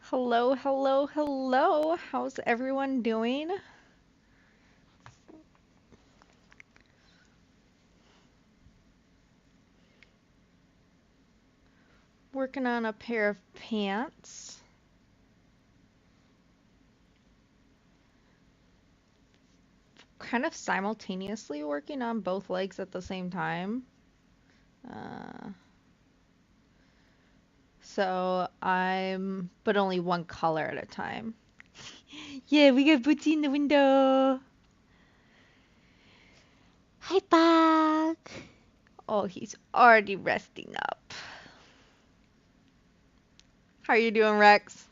Hello, hello, hello. How's everyone doing? Working on a pair of pants. Kind of simultaneously working on both legs at the same time. Uh, but only one color at a time. Yeah, we got Bootsy in the window. Hi, Buck. Oh, he's already resting up. How are you doing, Rex?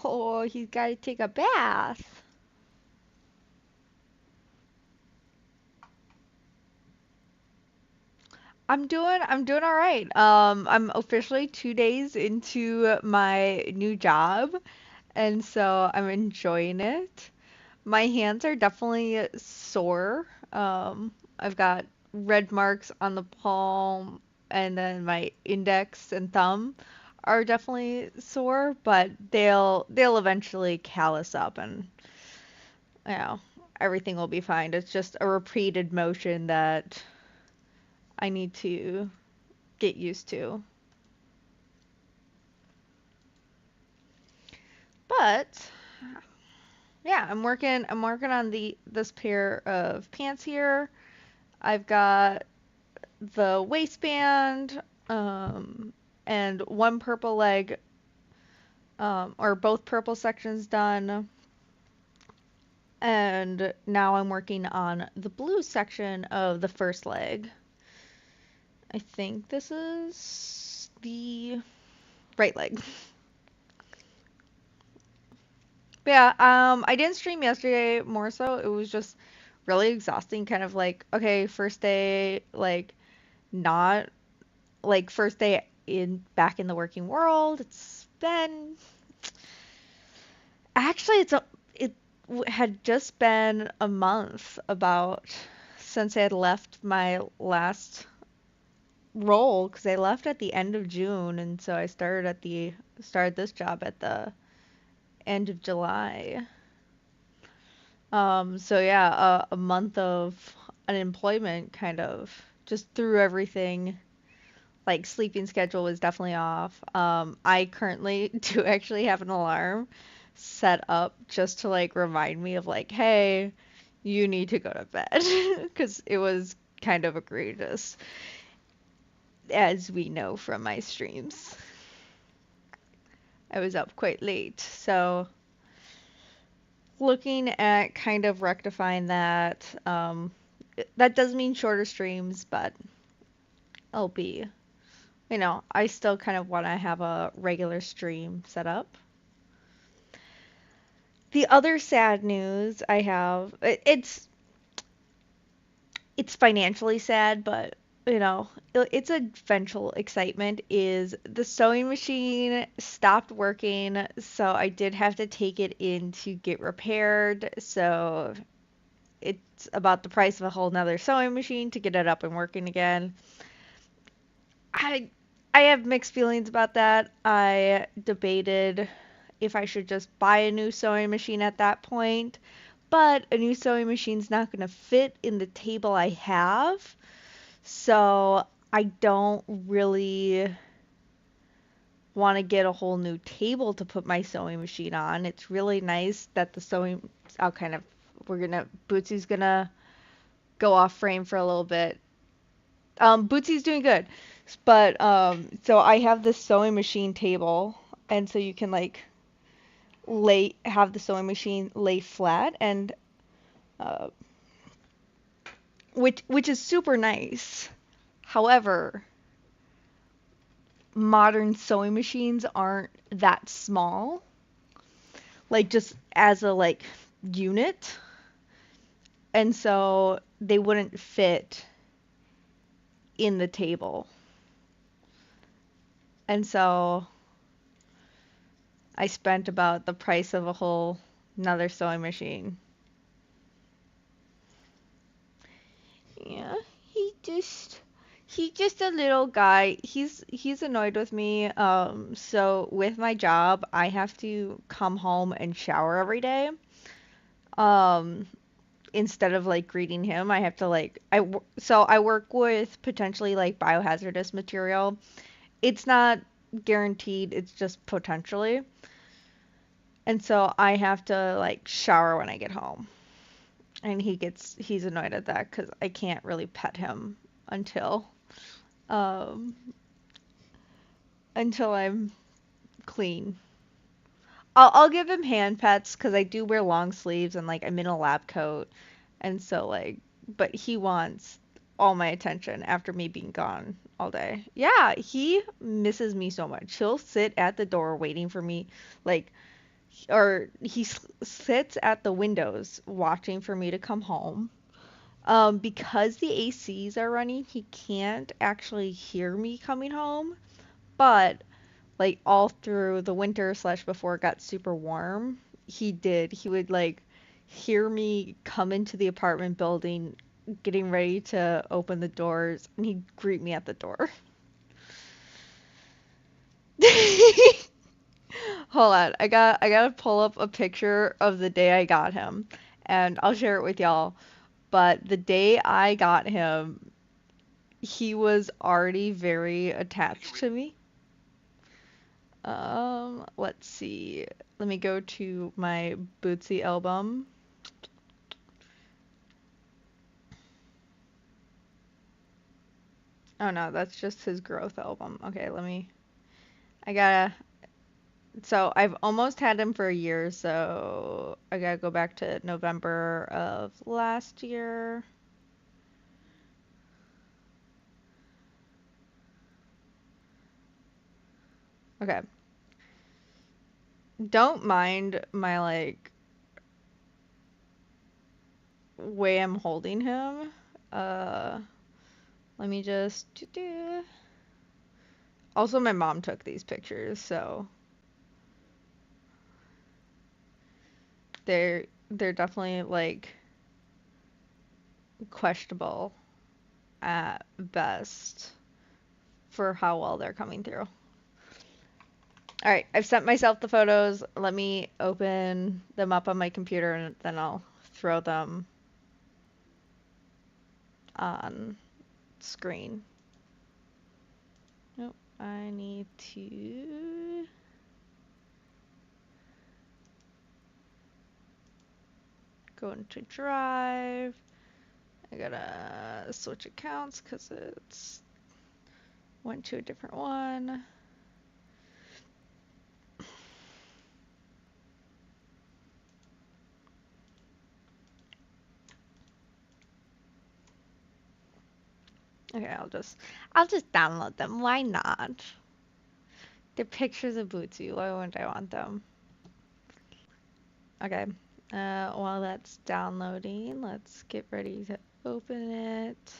Oh, he's got to take a bath. I'm doing all right. I'm officially 2 days into my new job, and so I'm enjoying it. My hands are definitely sore. I've got red marks on the palm, and then my index and thumb are definitely sore, but they'll eventually callus up, and you know, everything will be fine. It's just a repeated motion that I need to get used to. But yeah, I'm working on this pair of pants here. I've got the waistband and one purple leg or both purple sections done. And now I'm working on the blue section of the first leg. I think this is the right leg. But yeah, I didn't stream yesterday more so. It was just really exhausting, kind of like, okay, first day, like, not like first day in back in the working world. It's been actually had just been a month about since I had left my last role because I left at the end of June, and so I started this job at the end of July. So yeah, a month of unemployment kind of just threw everything. Like sleeping schedule was definitely off. I currently do actually have an alarm set up just to like remind me of like, hey, you need to go to bed because it was kind of egregious, as we know from my streams. I was up quite late, so looking at kind of rectifying that. That does mean shorter streams, but I'll be, I still kind of want to have a regular stream set up. The other sad news I have, it's financially sad, but it's eventual excitement is the sewing machine stopped working, so I did have to take it in to get repaired. So it's about the price of a whole nother sewing machine to get it up and working again. I I have mixed feelings about that. I debated if I should just buy a new sewing machine at that point, but a new sewing machine's not going to fit in the table I have. So I don't really want to get a whole new table to put my sewing machine on. It's really nice that the sewing, I'll kind of, Bootsy's gonna go off frame for a little bit. Bootsy's doing good. But so I have this sewing machine table, and so you can like have the sewing machine lay flat, and uh, which is super nice. However, modern sewing machines aren't that small, like just as a like unit, and so they wouldn't fit in the table. And so I spent about the price of a whole another sewing machine. he's just a little guy. He's annoyed with me. So with my job, I have to come home and shower every day. Um, Instead of like greeting him, I have to like so I work with potentially like biohazardous material. It's not guaranteed, it's just potentially. And so I have to like shower when I get home. And he's annoyed at that cuz I can't really pet him until um until I'm clean. I'll give him hand pets cuz I do wear long sleeves and like I'm in a lab coat. And so like but he wants all my attention after me being gone all day. Yeah, he misses me so much. He'll sit at the door waiting for me like or sits at the windows watching for me to come home. Because the ACs are running, he can't actually hear me coming home, but like all through the winter slash before it got super warm, he did. He would like hear me come into the apartment building, getting ready to open the doors, and he'd greet me at the door. Hold on, I gotta pull up a picture of the day I got him, and I'll share it with y'all. But the day I got him, he was already very attached to me. Let's see. Let me go to my Bootsy album. Oh no, that's just his growth album. Okay, I gotta, so I've almost had him for a year, so I gotta go back to November of last year. Okay, don't mind my like way I'm holding him. Uh, Let me just do. Also, my mom took these pictures, so they're definitely like questionable at best for how well they're coming through. All right, I've sent myself the photos. Let me open them up on my computer and then I'll throw them on screen. Nope, I need to go into Drive. I gotta switch accounts because it's went to a different one. Okay, I'll just download them. Why not? They're pictures of Bootsy. Why wouldn't I want them? Okay. While that's downloading, let's get ready to open it.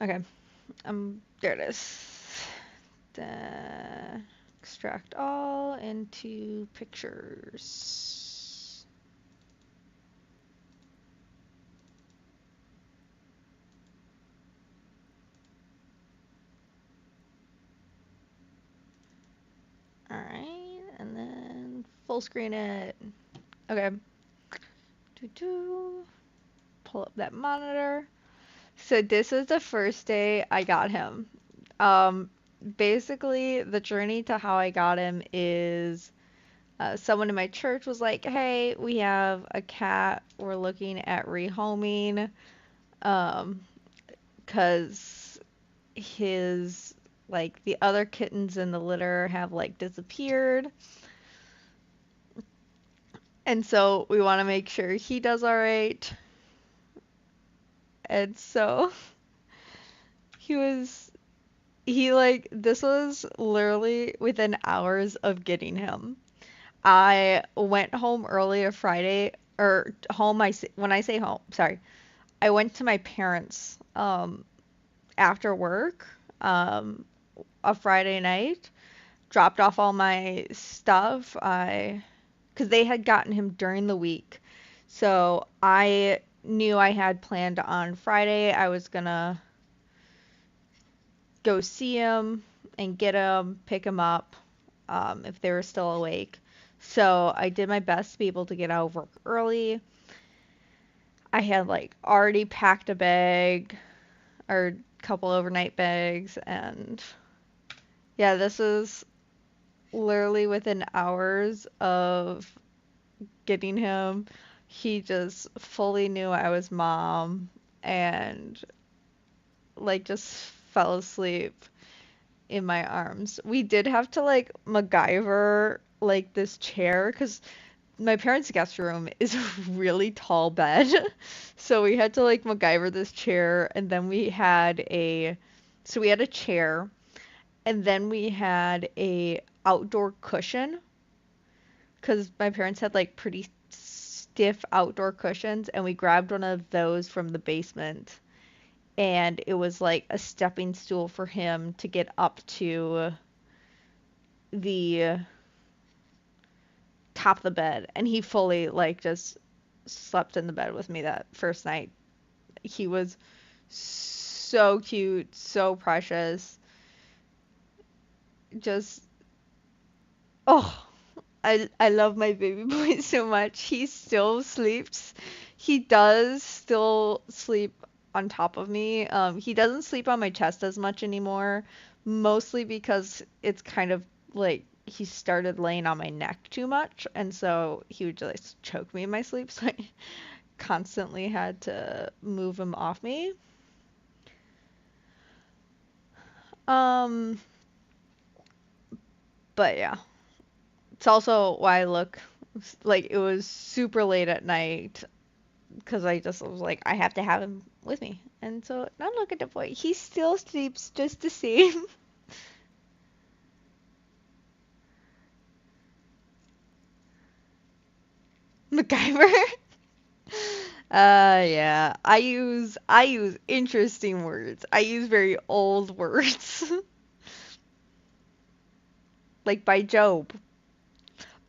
Okay. There it is. Extract all into pictures. All right, and then full screen it. Okay. Pull up that monitor. So this was the first day I got him. Um, Basically, the journey to how I got him is someone in my church was like, "Hey, we have a cat. We're looking at rehoming, um, because his like the other kittens in the litter have like disappeared, and so we want to make sure he does all right." And so he was he like this was literally within hours of getting him. I went home early a Friday or home when I say home, sorry. I went to my parents after work a Friday night, dropped off all my stuff. I Cuz they had gotten him during the week. So I knew I had planned on Friday I was gonna go see him and get him, pick him up, if they were still awake. So I did my best to be able to get out of work early. I had like already packed a bag or a couple overnight bags, and yeah, this is literally within hours of getting him. He just fully knew I was mom and like just fell asleep in my arms. We did have to like MacGyver like this chair because my parents' guest room is a really tall bed. So we had to like MacGyver this chair, and then we had a chair, and then we had a outdoor cushion because my parents had like pretty stiff outdoor cushions, and we grabbed one of those from the basement, and it was like a stepping stool for him to get up to the top of the bed, and he fully like just slept in the bed with me that first night. He was so cute, so precious. Just oh, I love my baby boy so much. He still sleeps. He does still sleep on top of me. He doesn't sleep on my chest as much anymore, mostly because it's kind of like he started laying on my neck too much, and so he would just choke me in my sleep, so I constantly had to move him off me. Um, but yeah, it's also why I look like it was super late at night because I just was like, I have to have him with me. And so now look at the boy. He still sleeps just the same. MacGyver. Yeah. I use interesting words. I use very old words. Like by Job.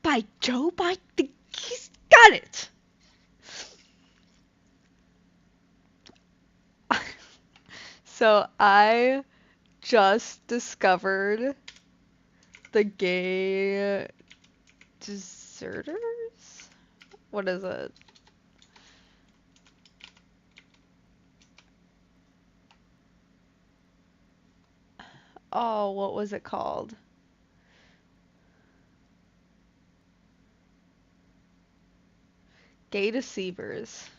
By Job, I think he's got it. So I just discovered the gay deserters? What is it? Oh, what was it called? Gay deceivers.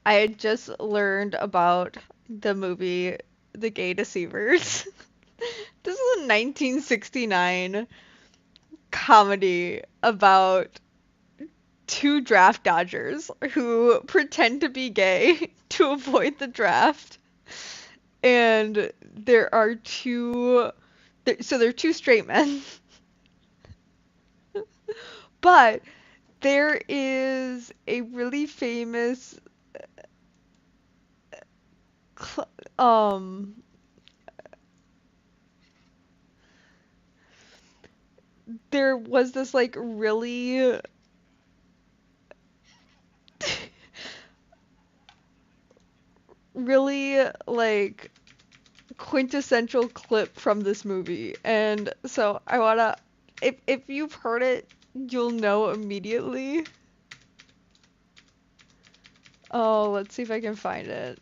I had just learned about the movie The Gay Deceivers. This is a 1969 comedy about two draft dodgers who pretend to be gay to avoid the draft. And there are so there are two straight men, but there is a really famous cl- um there was this like really really like quintessential clip from this movie. And so I wanna if you've heard it, you'll know immediately. Oh, let's see if I can find it.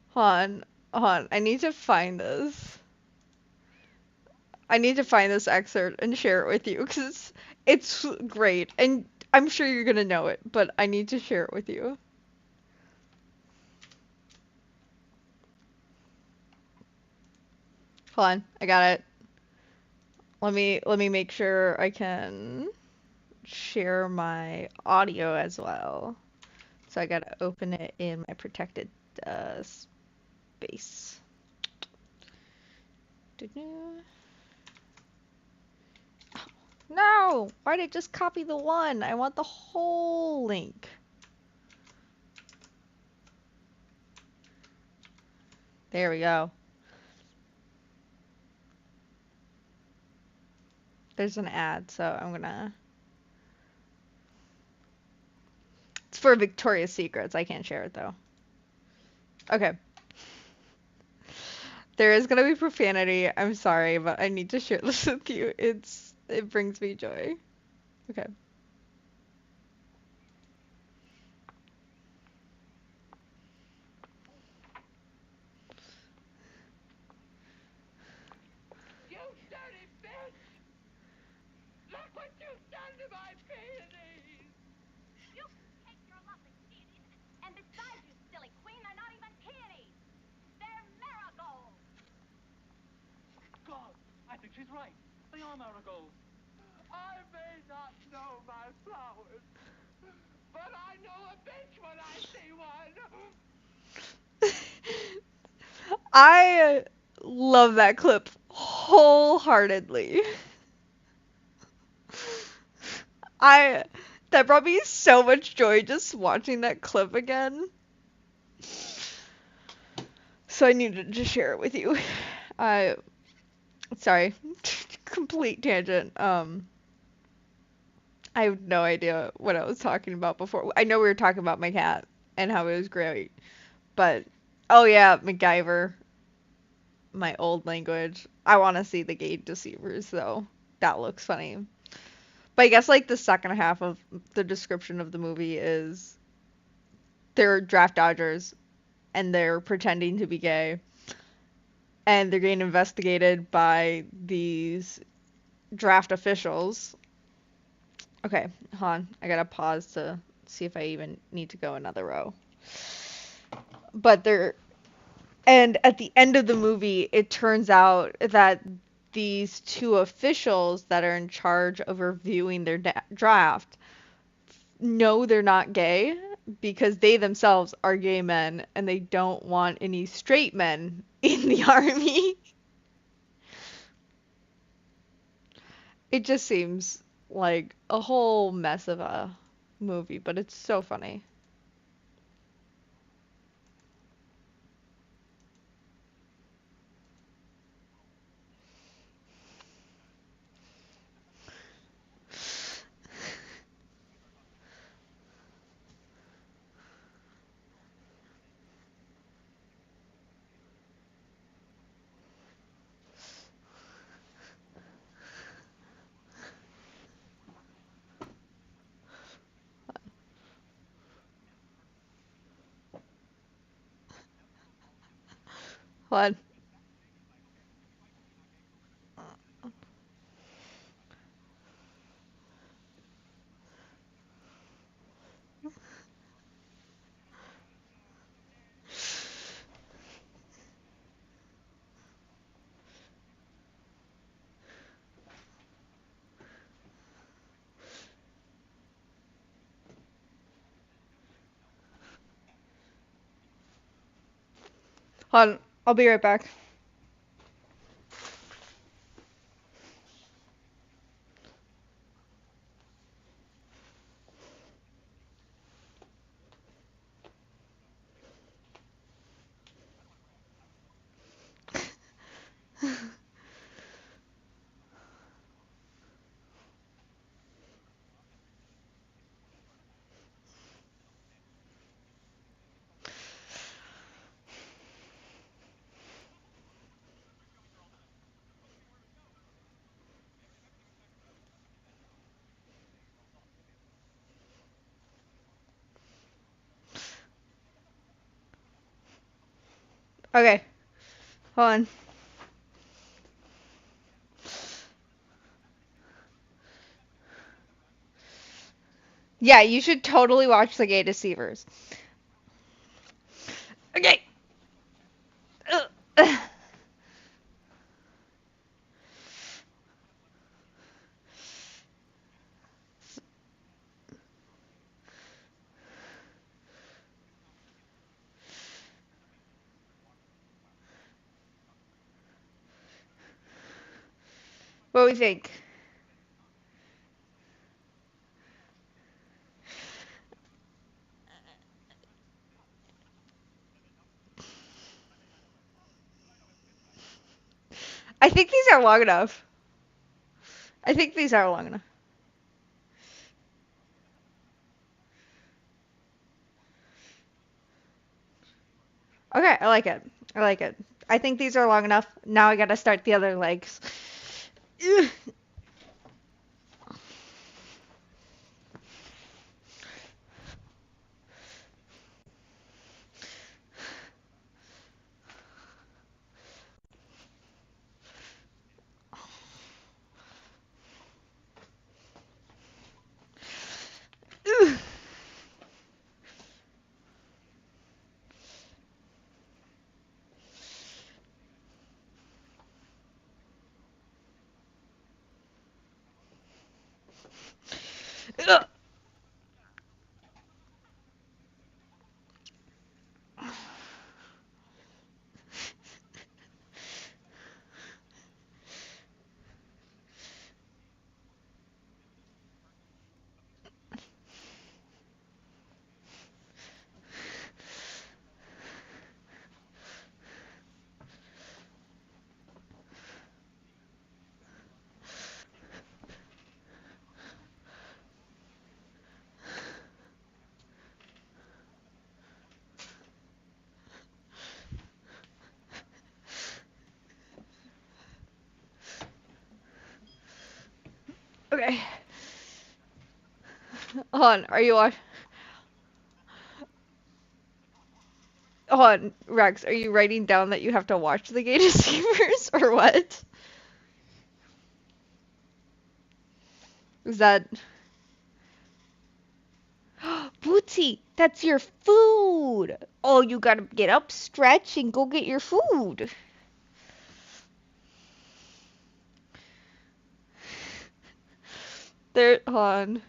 Hold on, hold on. I need to find this excerpt and share it with you because it's great, and I'm sure you're gonna know it, but I need to share it with you. Hold on, I got it. Let me make sure I can share my audio as well. So I gotta open it in my protected space. No! Why did it just copy the one? I want the whole link. There we go. There's an ad, so I'm gonna. It's for Victoria's Secrets. I can't share it though. Okay. There is gonna be profanity. I'm sorry, but I need to share this with you. It brings me joy. Okay. You dirty bitch! Look what you've done to my peonies! You take your lovely peonies, and besides, you silly queen, they're not even peonies. They're marigolds. God, I think she's right. They are marigolds. I may not know my flowers, but I know a bitch when I see one. I love that clip wholeheartedly. I That brought me so much joy just watching that clip again. So I needed to share it with you. I Sorry, complete tangent. I have no idea what I was talking about before. I know we were talking about my cat and how it was great, but oh yeah, MacGyver, my old language. I want to see the Gate Deceivers though. That looks funny. But I guess like the second half of the description of the movie is they're draft dodgers and they're pretending to be gay and they're getting investigated by these draft officials. Okay, hold on. I gotta pause to see if I even need to go another row. But they're And at the end of the movie, it turns out that these two officials that are in charge of reviewing their draft know they're not gay because they themselves are gay men and they don't want any straight men in the army. It just seems like a whole mess of a movie, but it's so funny. What? Hold on, I'll be right back. Okay, hold on. Yeah, you should totally watch The Gay Deceivers. Okay. What do we think? I think these are long enough. I think these are long enough. Okay, I like it. I like it. I think these are long enough. Now I gotta start the other legs. Ugh. Ugh. Ugh. Okay. Hold on. Are you on? Hold on, Rex. Are you writing down that you have to watch the gate deceivers or what? Is that Bootsy? That's your food. Oh, you gotta get up, stretch, and go get your food. There. Hold on.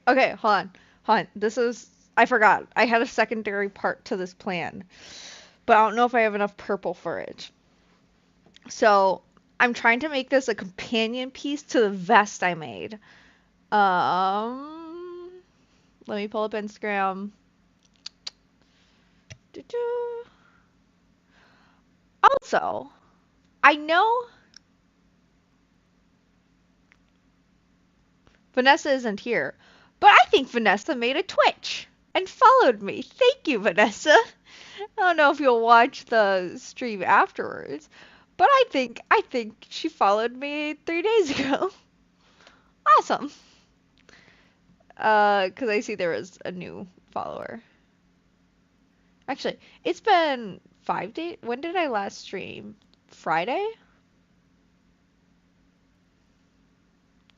Okay, hold on. Hold on. This is. I forgot. I had a secondary part to this plan, but I don't know if I have enough purple for it. So I'm trying to make this a companion piece to the vest I made. Um, Let me pull up Instagram. Doo-doo. Also, I know Vanessa isn't here, but I think Vanessa made a Twitch and followed me. Thank you, Vanessa. I don't know if you'll watch the stream afterwards, but I think she followed me 3 days ago. Awesome. 'Cause I see there was a new follower. Actually, it's been 5 days. When did I last stream? Friday?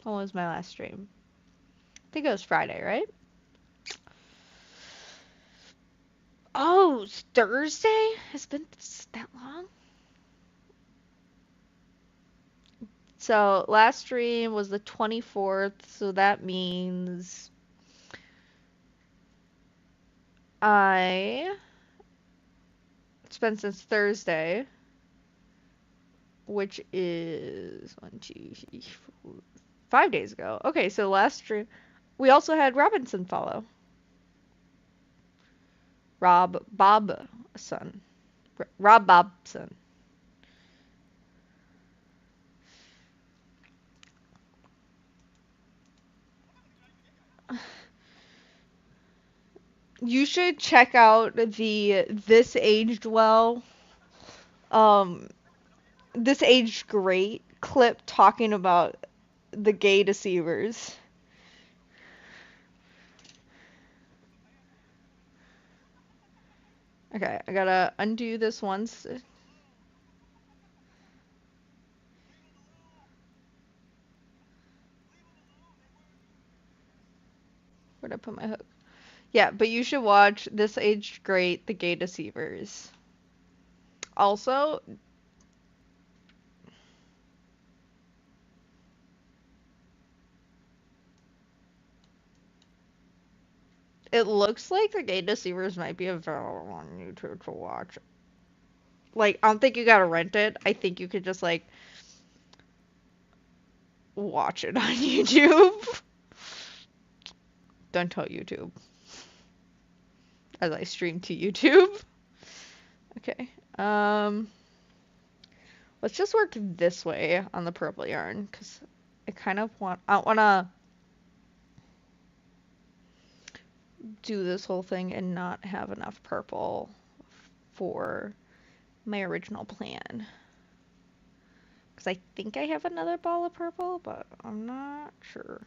When was my last stream? I think it was Friday, right? Oh, it's Thursday? It's been that long? So last stream was the 24th, so that means I it's been since Thursday, which is 5 days ago. Okay, so last stream we also had Robinson follow. Rob Bobson. Rob Bobson. You should check out the This Aged Well, um, This Aged Great clip talking about the gay deceivers. Okay, I gotta undo this once. Where'd I put my hook? Yeah, but you should watch This Aged Great, The Gay Deceivers. Also, it looks like The Gay Deceivers might be available on YouTube to watch. Like, I don't think you gotta rent it. I think you could just, like, watch it on YouTube. Don't tell YouTube. As I stream to YouTube. Okay. Let's just work this way on the purple yarn, because I wanna do this whole thing and not have enough purple for my original plan. Because I think I have another ball of purple, but I'm not sure.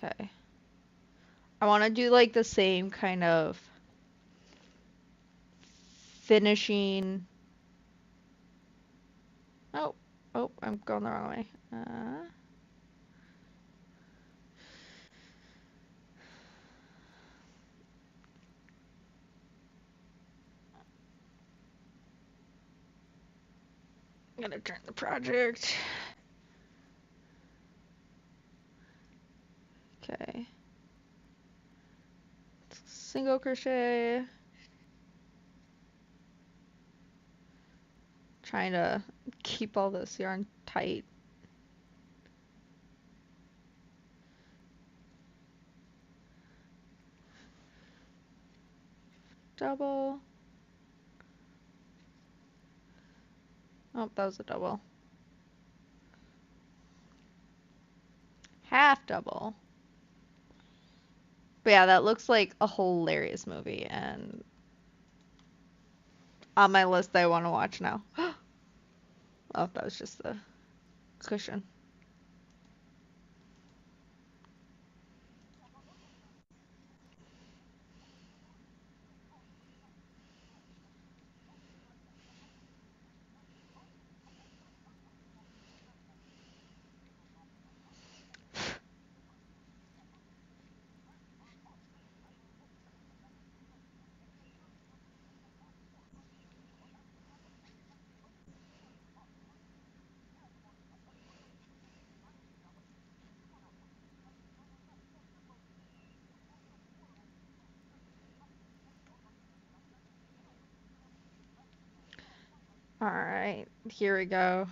Okay. I want to do like the same kind of finishing. Oh, oh, I'm going the wrong way. I'm gonna turn the project. Okay. Single crochet. Trying to keep all this yarn tight. Double. Oh, that was a double. Half double. But yeah, that looks like a hilarious movie, and on my list I want to watch now. Oh, that was just the cushion. All right, here we go.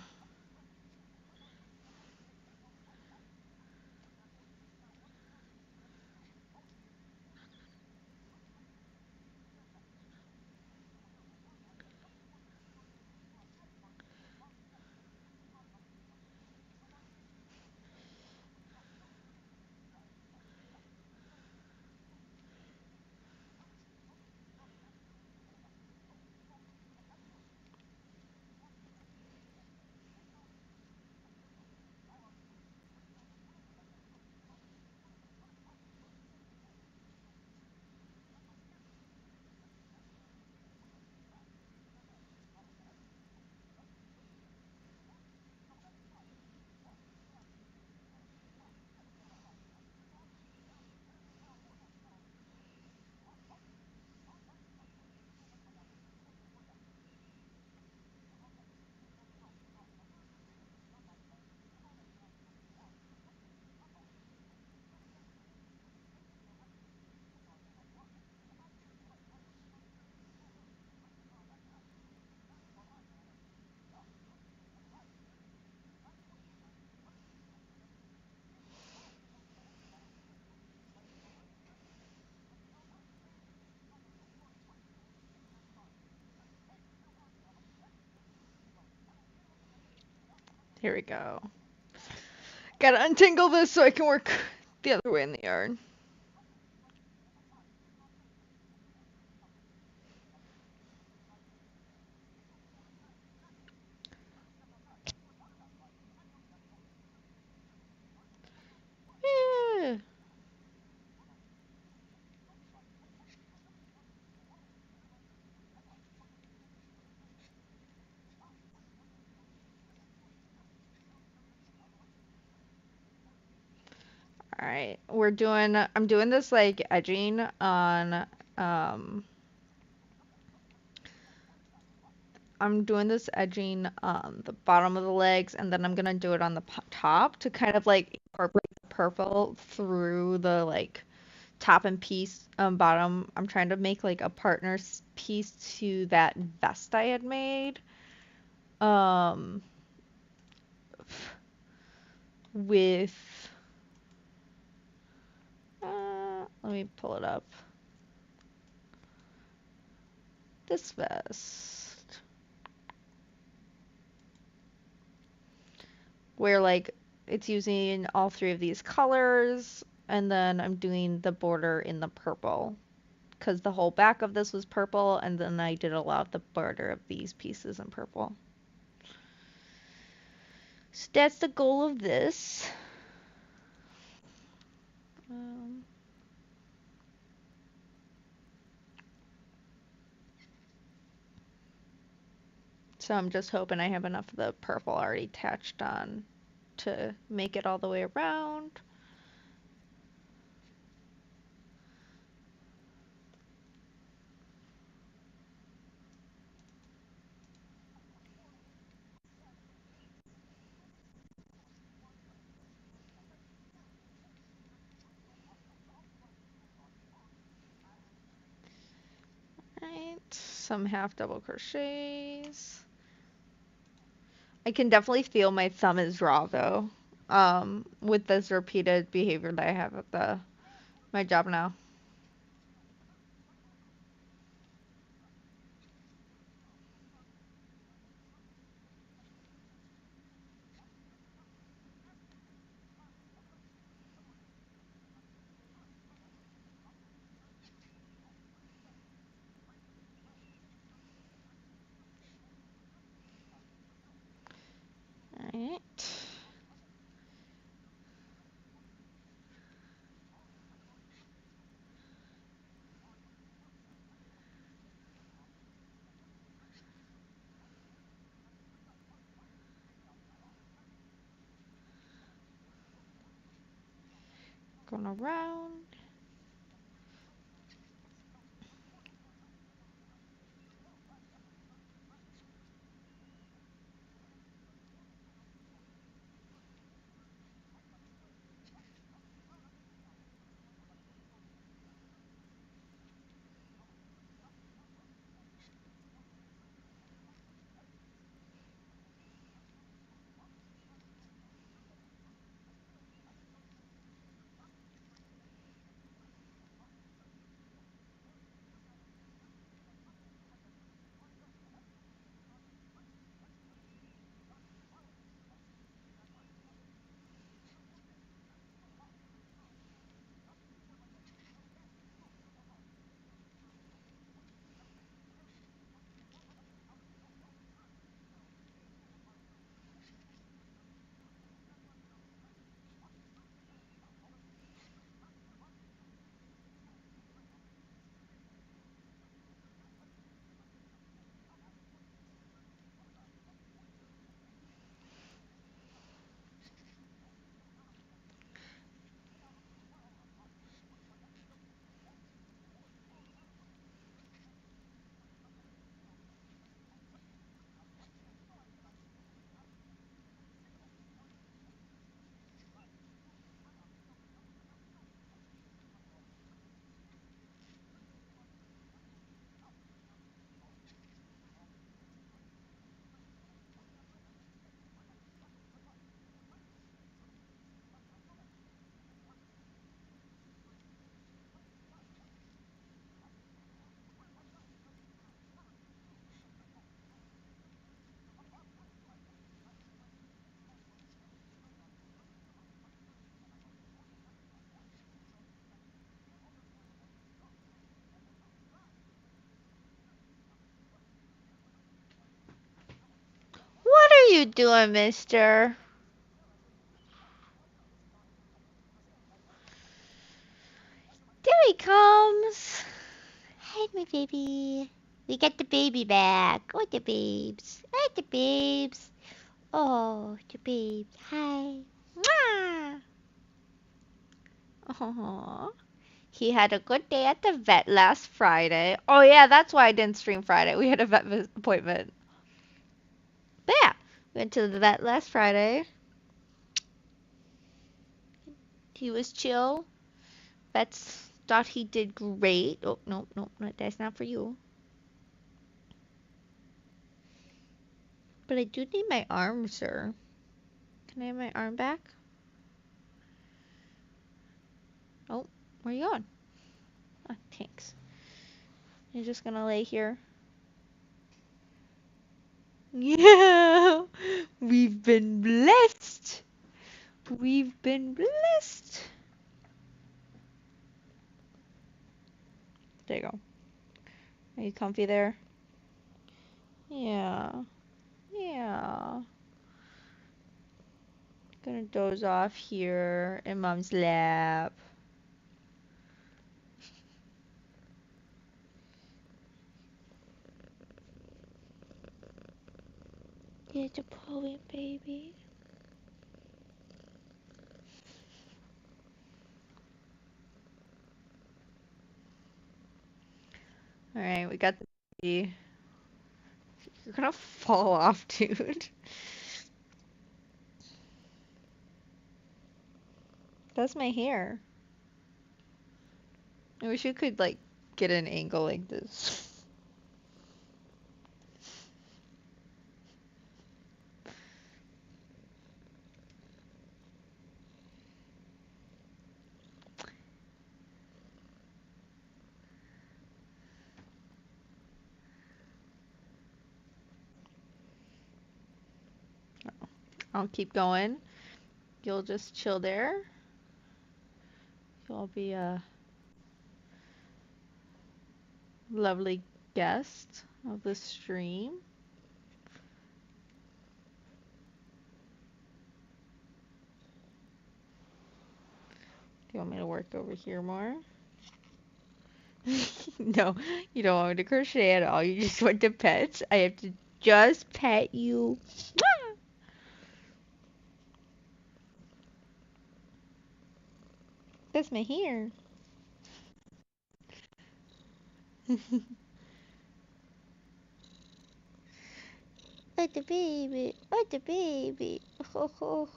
Here we go. Gotta untangle this so I can work the other way in the yarn. Yeah. All right, I'm doing this like edging on, um, I'm doing this edging on the bottom of the legs, and then I'm gonna do it on the top to kind of like incorporate the purple through the like top and piece bottom. I'm trying to make like a partner's piece to that vest I had made. Um, with let me pull it up. This vest. Where like it's using all three of these colors, and then I'm doing the border in the purple because the whole back of this was purple, and then I did a lot of the border of these pieces in purple. So that's the goal of this. Um, so I'm just hoping I have enough of the purple already attached on to make it all the way around. Right, some half double crochets. I can definitely feel my thumb is raw though. With this repeated behavior that I have at my job now. Alright. Going around. you doing, mister? There he comes. Hi, my baby. We got the baby back. Oh, the babes. Hi, the babes. Oh, the babes. Hi. Mwah. Aww. He had a good day at the vet last Friday. Oh, yeah, that's why I didn't stream Friday. We had a vet appointment. But yeah, went to the vet last Friday. He was chill. Vets thought he did great. Oh, no, no, no, that's not for you. But I do need my arm, sir. Can I have my arm back? Oh, where are you going? Oh, thanks. You're just gonna lay here? Yeah, we've been blessed. We've been blessed. There you go. Are you comfy there? Yeah. Yeah. Gonna doze off here in mom's lap. It's a poem, baby. Alright, we got the... You're gonna fall off, dude. That's my hair. I wish you could, like, get an angle like this. I'll keep going. You'll just chill there. You'll be a lovely guest of the stream. Do you want me to work over here more? No, you don't want me to crochet at all. You just want to pets. I have to just pet you. That's my hair. Oh, the baby. Oh, the baby. Oh, oh,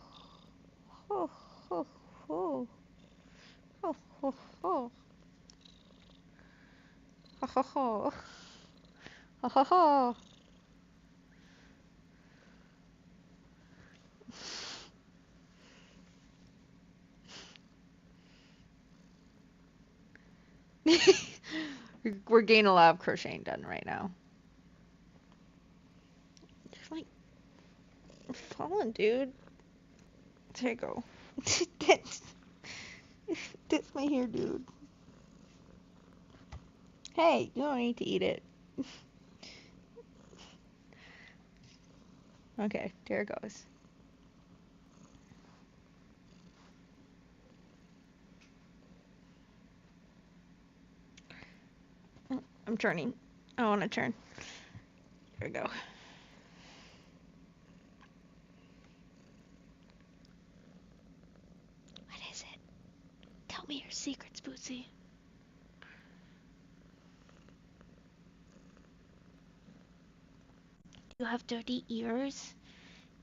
oh, oh, oh, oh, oh, oh, oh, oh, oh, oh, oh. We're getting a lot of crocheting done right now. You're like falling, dude. There you go. that's, that's my hair, dude. Hey, you don't need to eat it. Okay, there it goes. I'm turning. I want to turn. There we go. What is it? Tell me your secrets, Bootsy. You have dirty ears?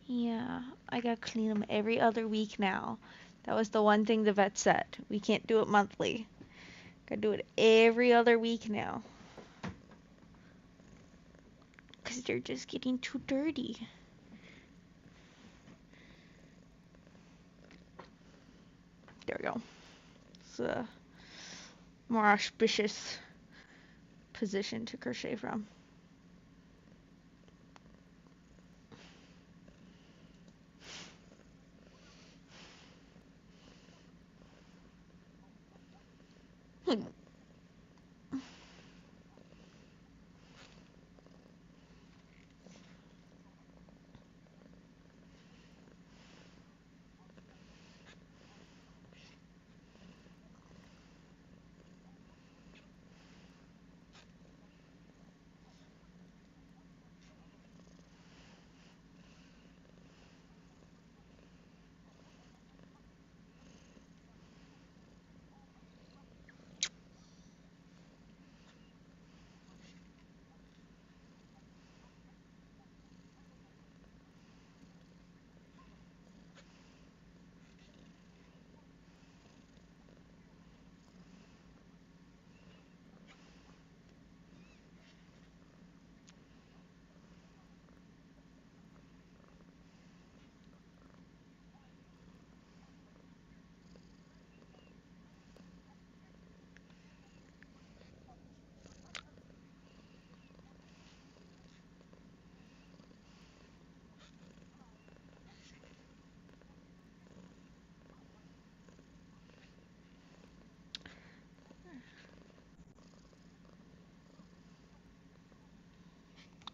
Yeah, I gotta clean them every other week now. That was the one thing the vet said. We can't do it monthly. Gotta do it every other week now. Because they're just getting too dirty. There we go. It's a more auspicious position to crochet from.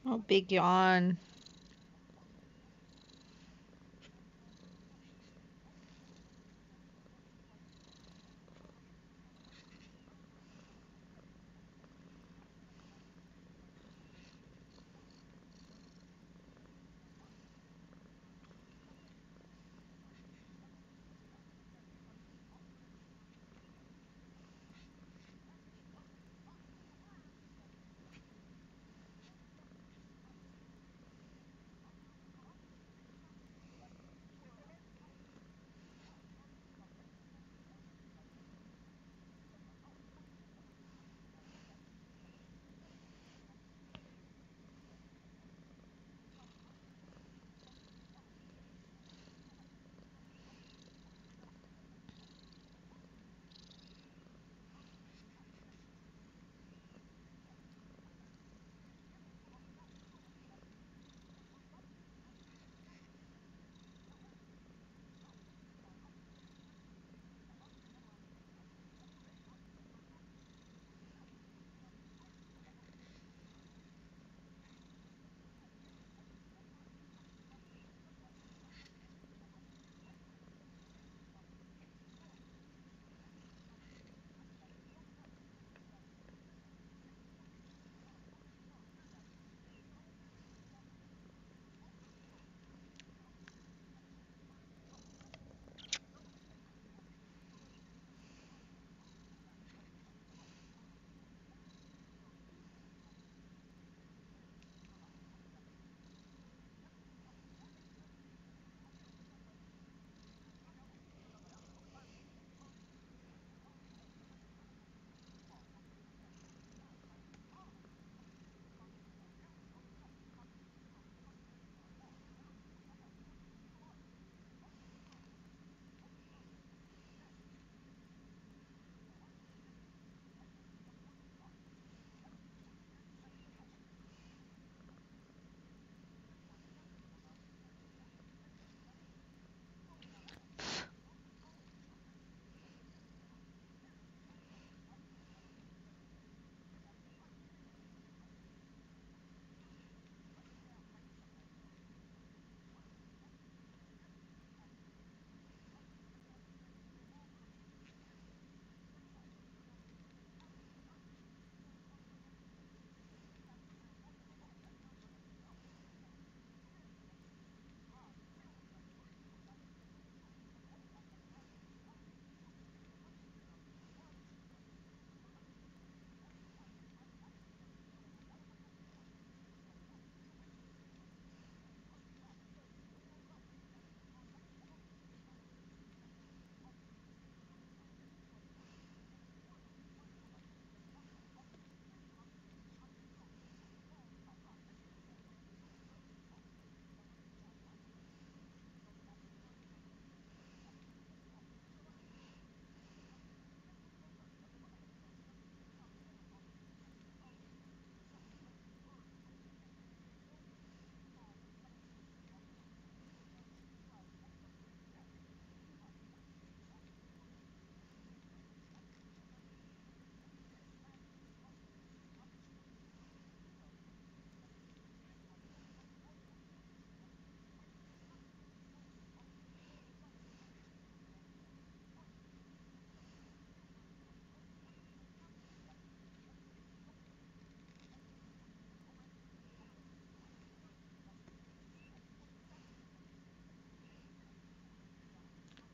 Oh, big yawn.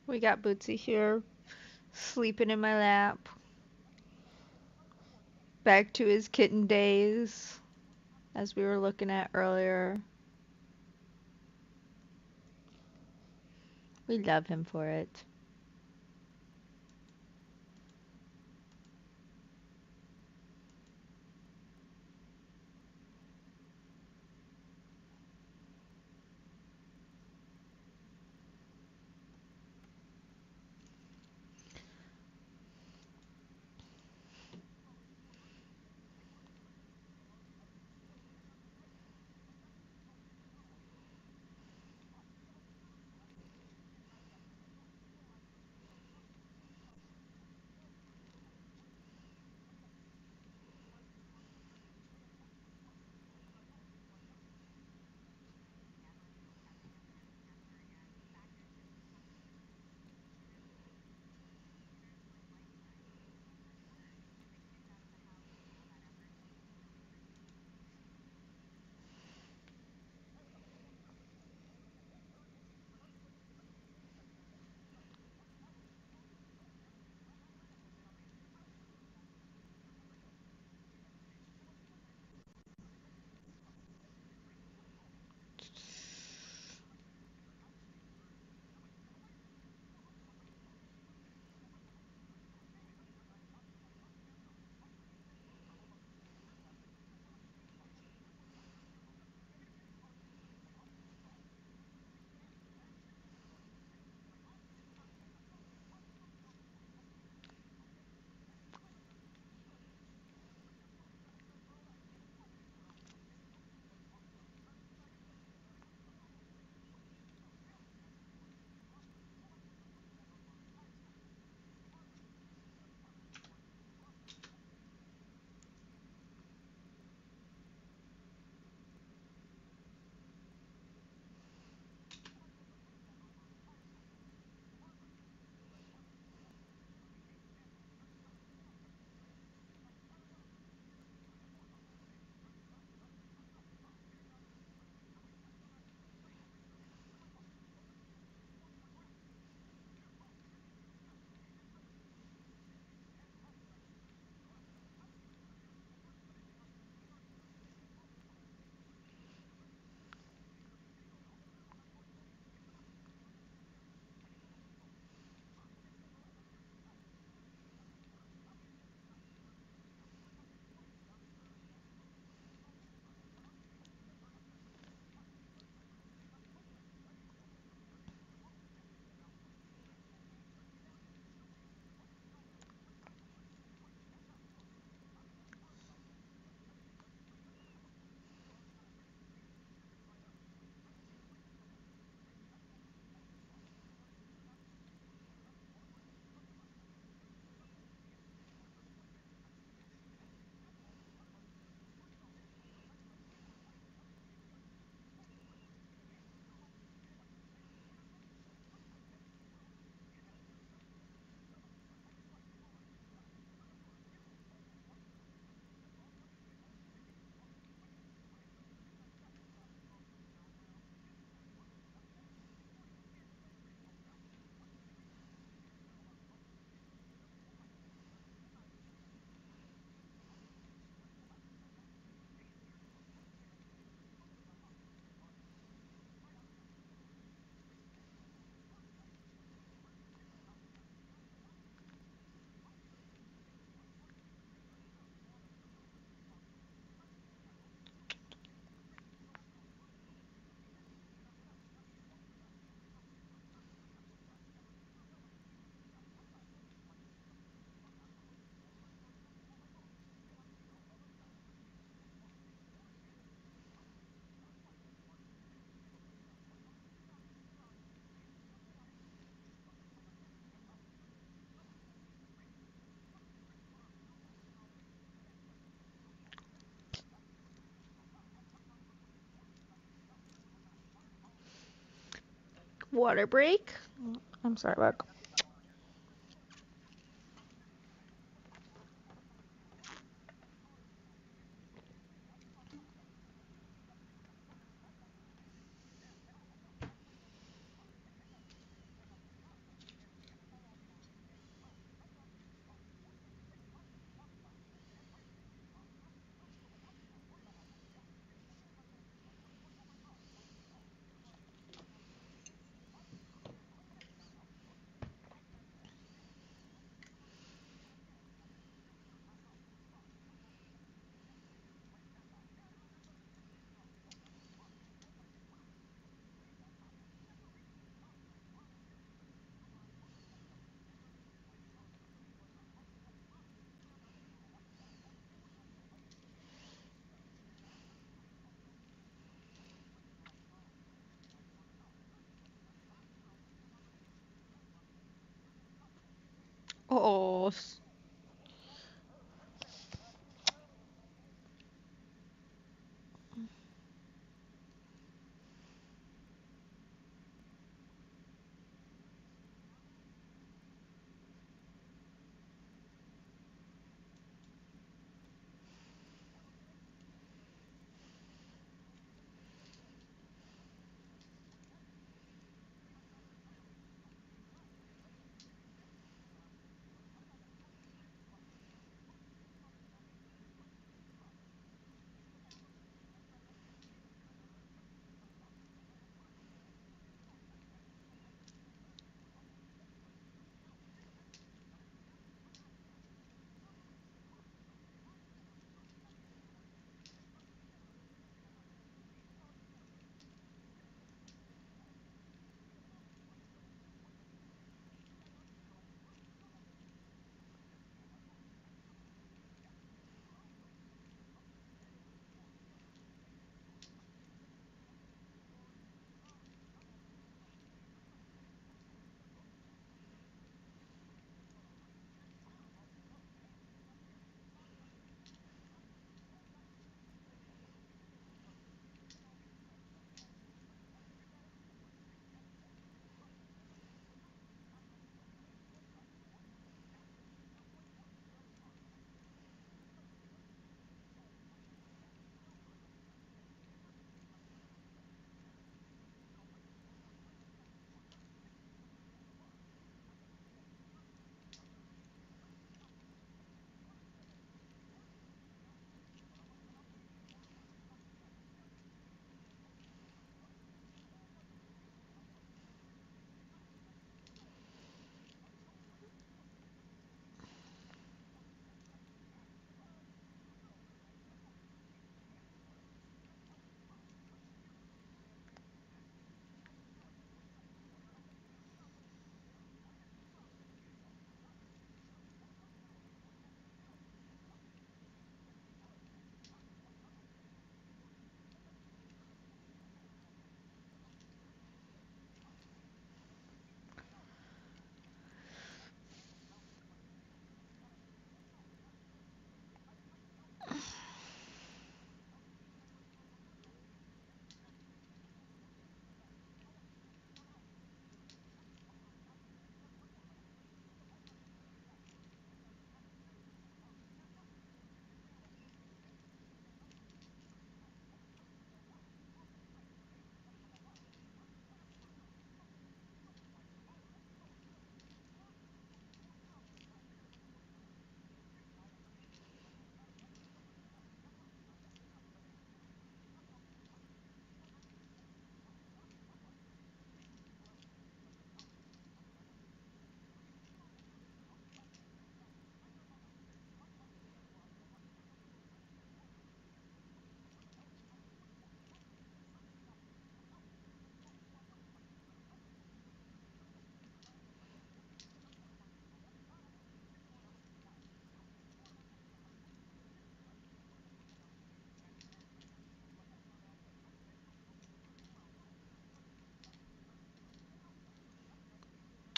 We got Bootsy here, sleeping in my lap. Back to his kitten days, as we were looking at earlier. We love him for it. Water break. I'm sorry, Buck. Oh,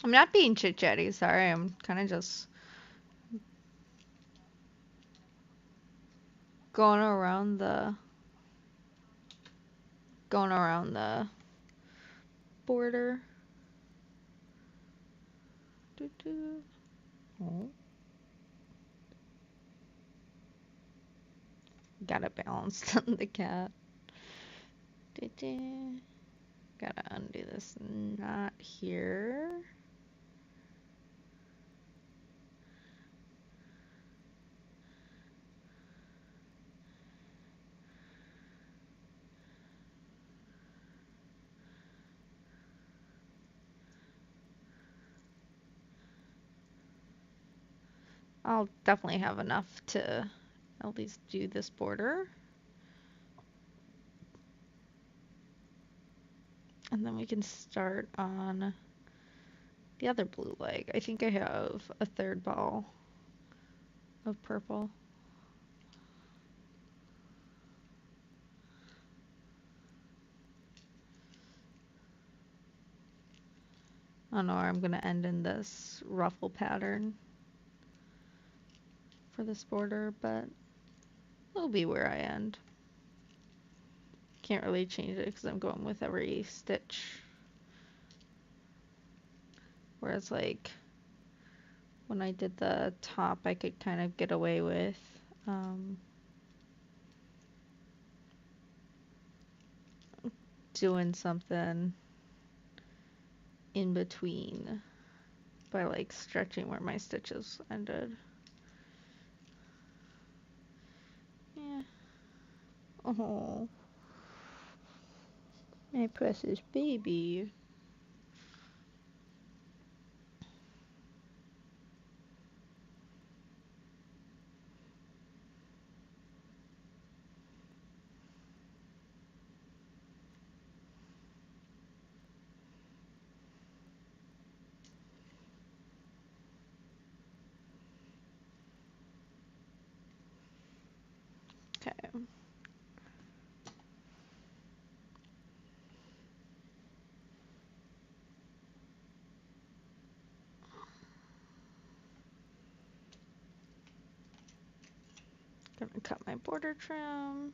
I'm not being chit chatty. Sorry, I'm kind of just going around the going around the border. Do. Oh. Got it balanced on the cat. Do. Gotta undo this knot here. I'll definitely have enough to at least do this border. And then we can start on the other blue leg. I think I have a third ball of purple. I don't know where I'm going to end in this ruffle pattern for this border, but it'll be where I end. Can't really change it because I'm going with every stitch. Whereas like when I did the top, I could kind of get away with doing something in between by like stretching where my stitches ended. Yeah. Oh, my precious baby. Okay. Gonna cut my border trim.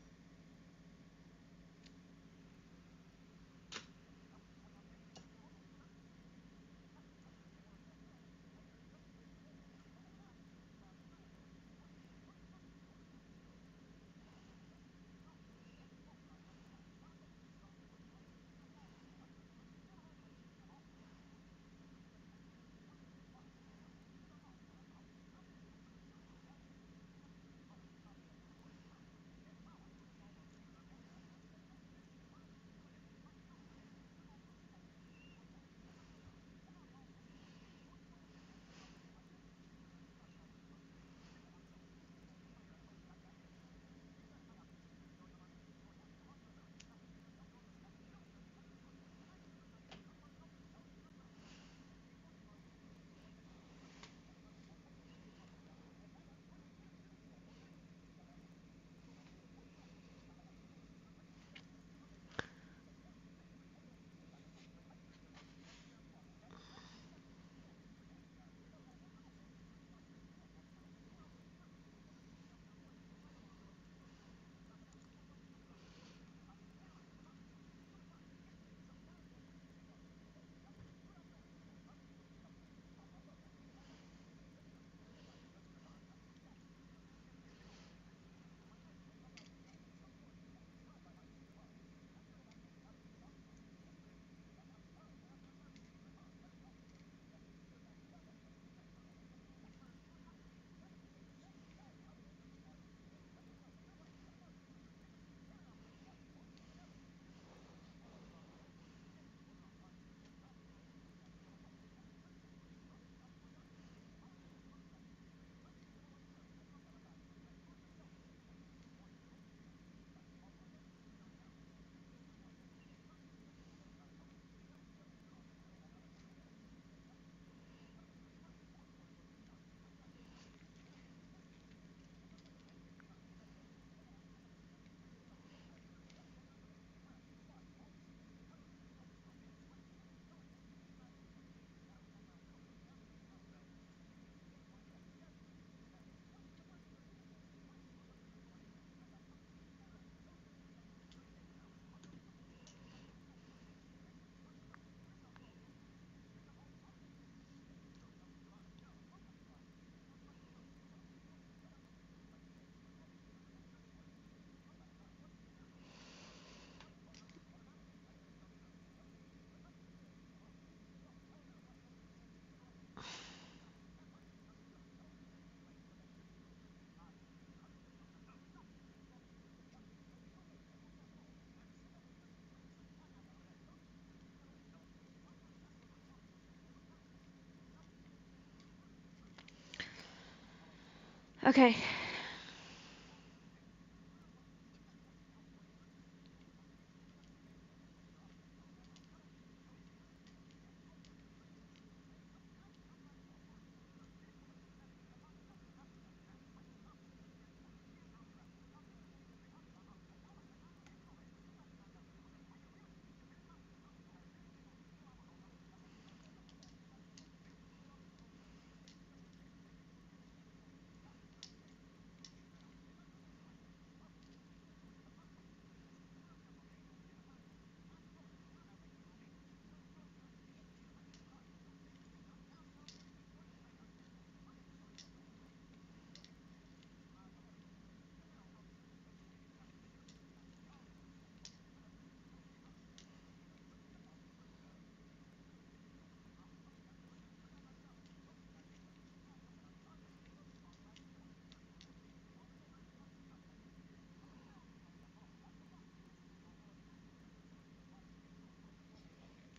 Okay.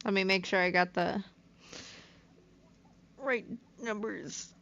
Let me make sure I got the right numbers.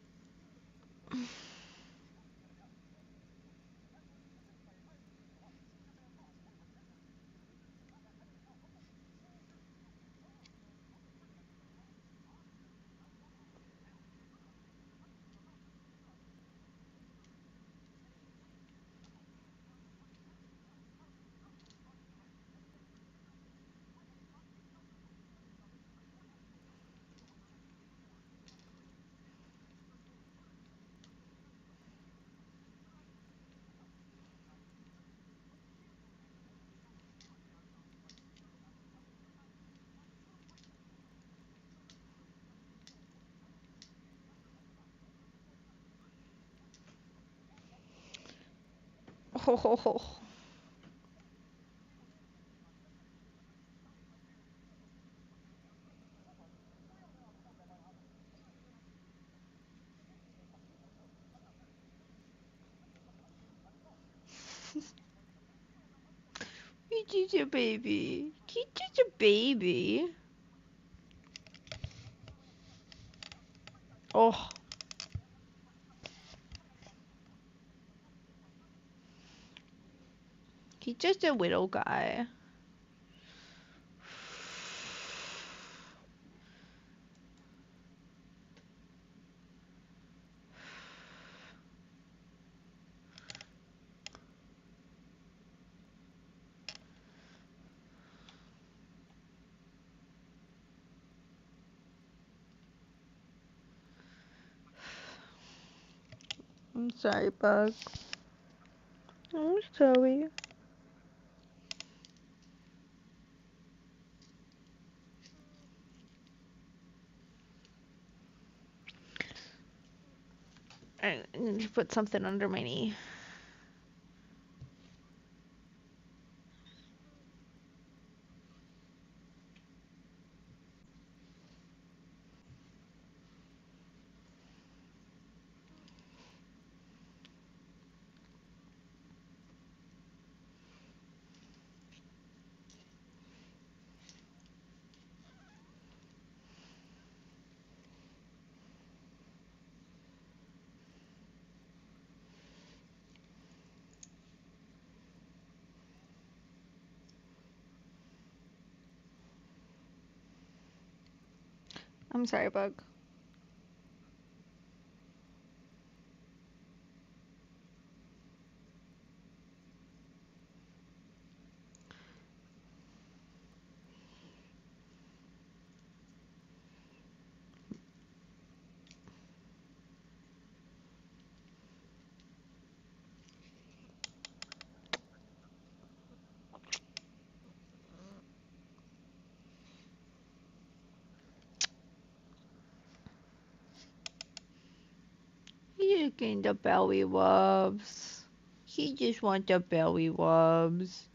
Oh, he's just a baby. He's just a baby. Oh, he's just a little guy. I'm sorry, Bug. I'm sorry. I need to put something under my knee. I'm sorry, Bug. He's getting the belly rubs. He just wants the belly rubs.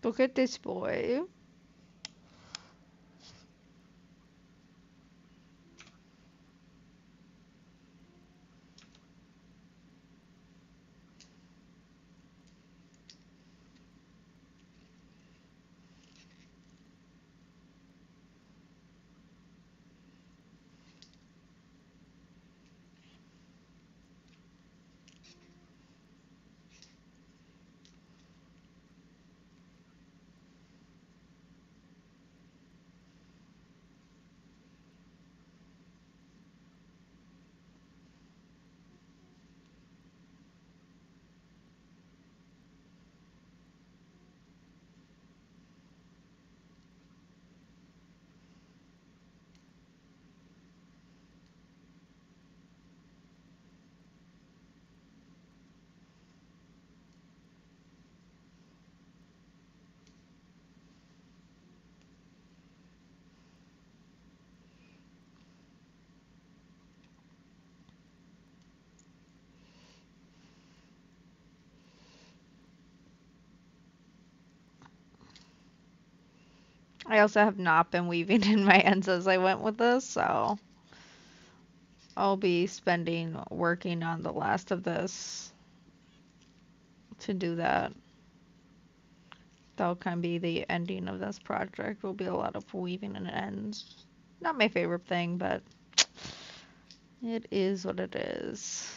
Look at this boy. I also have not been weaving in my ends as I went with this, so I'll be working on the last of this to do that. That'll kind of be the ending of this project. Will be a lot of weaving in ends. Not my favorite thing, but it is what it is.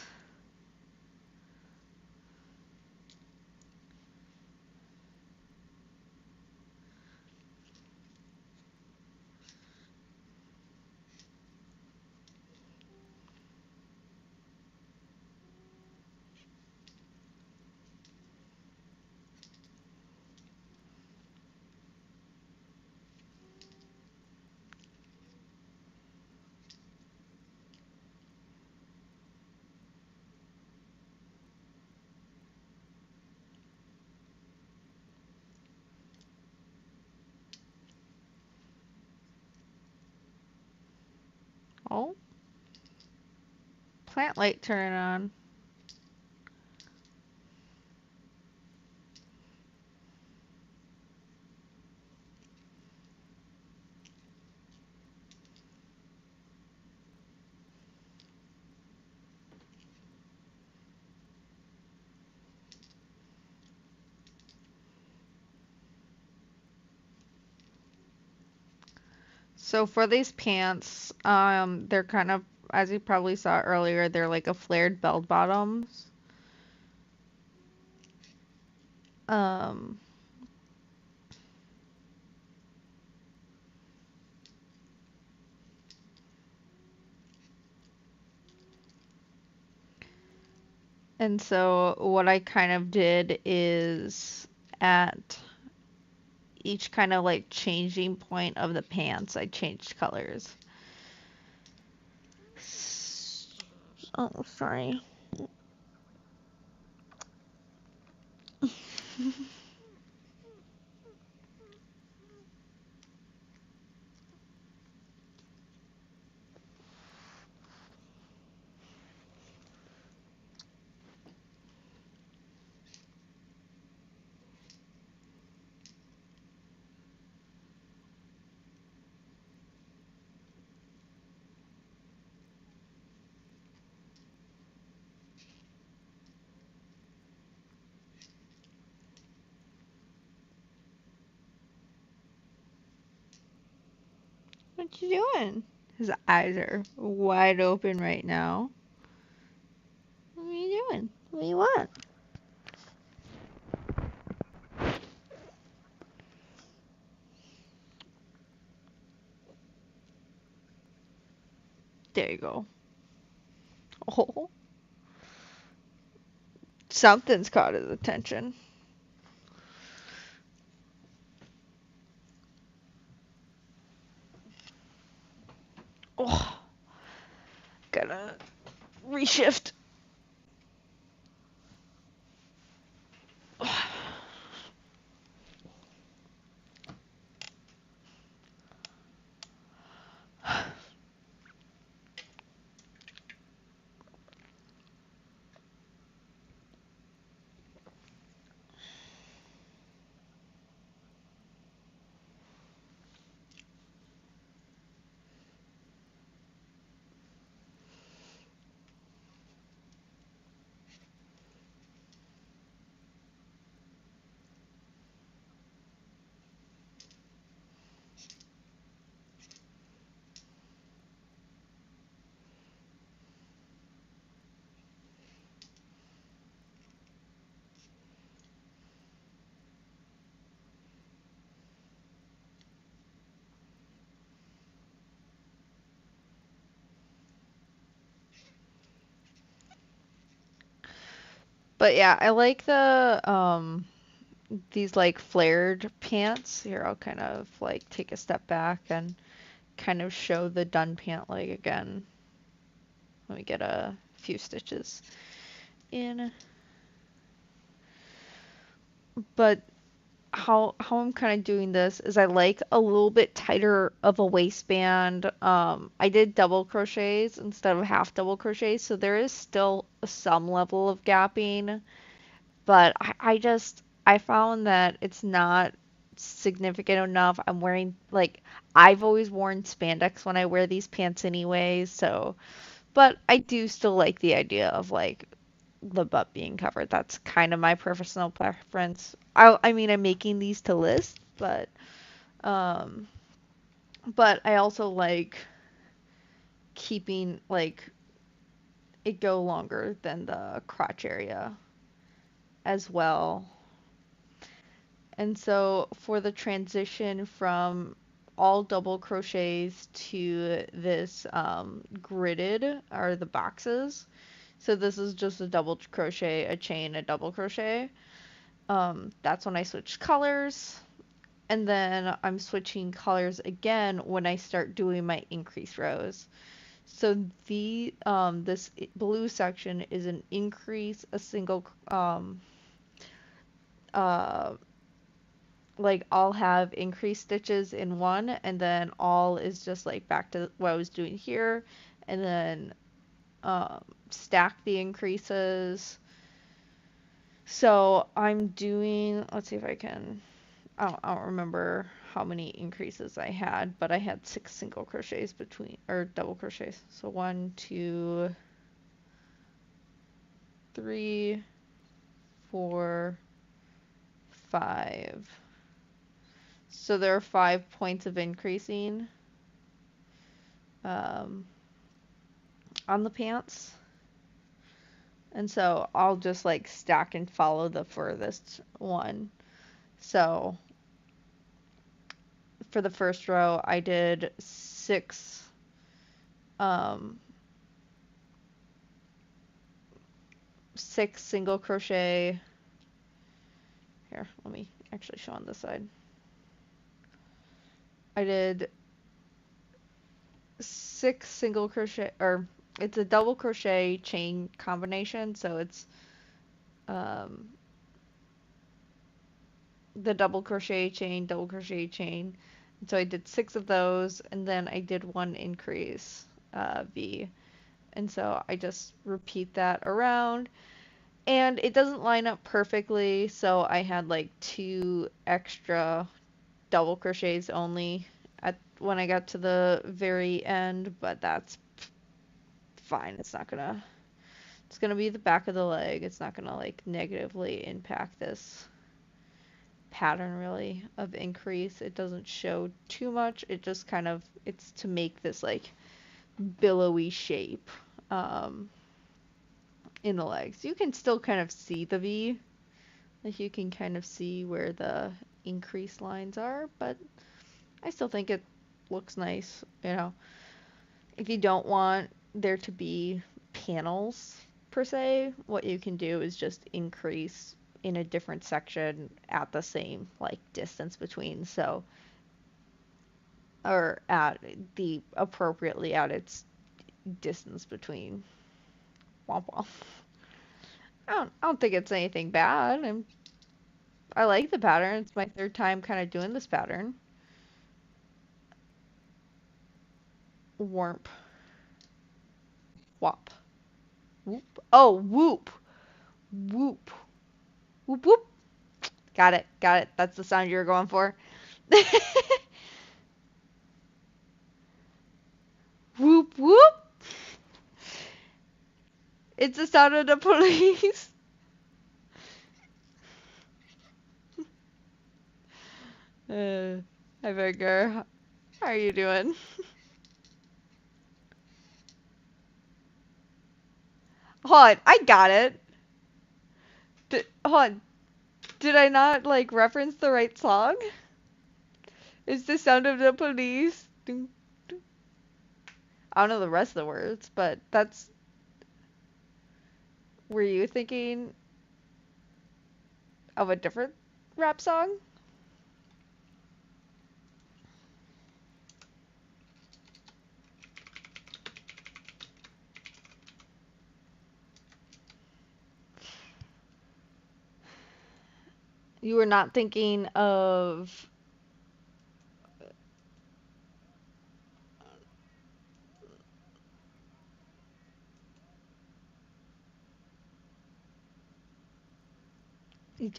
Oh, plant light turn on. So for these pants, they're kind of, as you probably saw earlier, they're like a flared bell bottoms. Um, and so what I kind of did is at each kind of like changing point of the pants, I changed colors. Oh, sorry. What you doing? His eyes are wide open right now. What are you doing? What do you want? There you go. Oh, something's caught his attention. Oh, gotta reshift. But yeah, I like these like flared pants. Here, I'll kind of like take a step back and kind of show the done pant leg again. Let me get a few stitches in. But how I'm kind of doing this is I like a little bit tighter of a waistband. I did double crochets instead of half double crochets, so there is still some level of gapping, but I found that it's not significant enough. I'm wearing like I've always worn spandex when I wear these pants anyways, so but I do still like the idea of like the butt being covered. That's kind of my personal preference. I mean, I'm making these to list, um, but I also like keeping like it go longer than the crotch area as well. And so for the transition from all double crochets to this gridded are the boxes. So this is just a double crochet, a chain, a double crochet. That's when I switch colors. And then I'm switching colors again when I start doing my increase rows. So the this blue section is an increase, a single uh like I'll have increased stitches in one, and then all is just like back to what I was doing here, and then stack the increases. So I'm doing, let's see if I can, I don't remember how many increases I had, but I had 6 single crochets between, or double crochets. So 1, 2, 3, 4, 5. So there are 5 points of increasing um, on the pants. And so I'll just like stack and follow the furthest one. So for the first row, I did um, 6 single crochet. Here, let me actually show on this side. I did 6 single crochet, or it's a double crochet chain combination, so it's um, the double crochet chain. And so I did 6 of those, and then I did one increase V. And so I just repeat that around. And it doesn't line up perfectly, so I had like 2 extra double crochets only at when I got to the very end, but that's fine. It's gonna be the back of the leg. It's not gonna like negatively impact this pattern really of increase. It doesn't show too much. It just kind of it's to make this like billowy shape in the legs. You can still kind of see the V. Like you can kind of see where the increase lines are, but I still think it looks nice, you know. If you don't want there to be panels per se, what you can do is just increase in a different section at the same like distance between, so or at the appropriately at its distance between. Womp womp. I don't think it's anything bad. I like the pattern. It's my third time kind of doing this pattern. Warmp. Wop. Whoop. Oh, whoop. Whoop. Whoop whoop. Got it. Got it. That's the sound you were going for. Whoop whoop. It's the sound of the police. Uh, Hi, Edgar. How are you doing? Hold on. I got it. Hold on. Did I not like reference the right song? It's the sound of the police. Ding, ding. I don't know the rest of the words, but that's. Were you thinking? of a different rap song? You were not thinking of.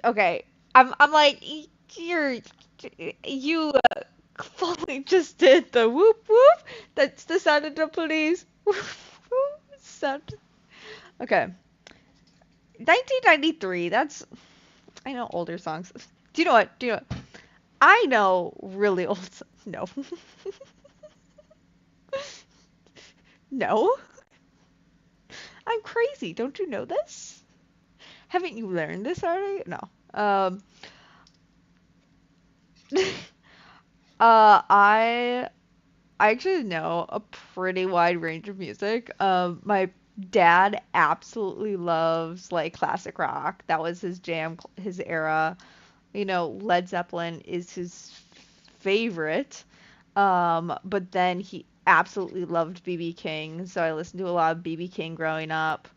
Okay, I'm like you're you fully just did the whoop whoop. That's the sound of the police. Whoop, whoop, sound. Okay, 1993. That's I know older songs. Do you know what? Do you know what? I know really old. No, no. I'm crazy. Don't you know this? Haven't you learned this already? No. Um. I actually know a pretty wide range of music. My dad absolutely loves like classic rock. That was his jam, his era. Led Zeppelin is his favorite. But then he absolutely loved BB King, so I listened to a lot of BB King growing up.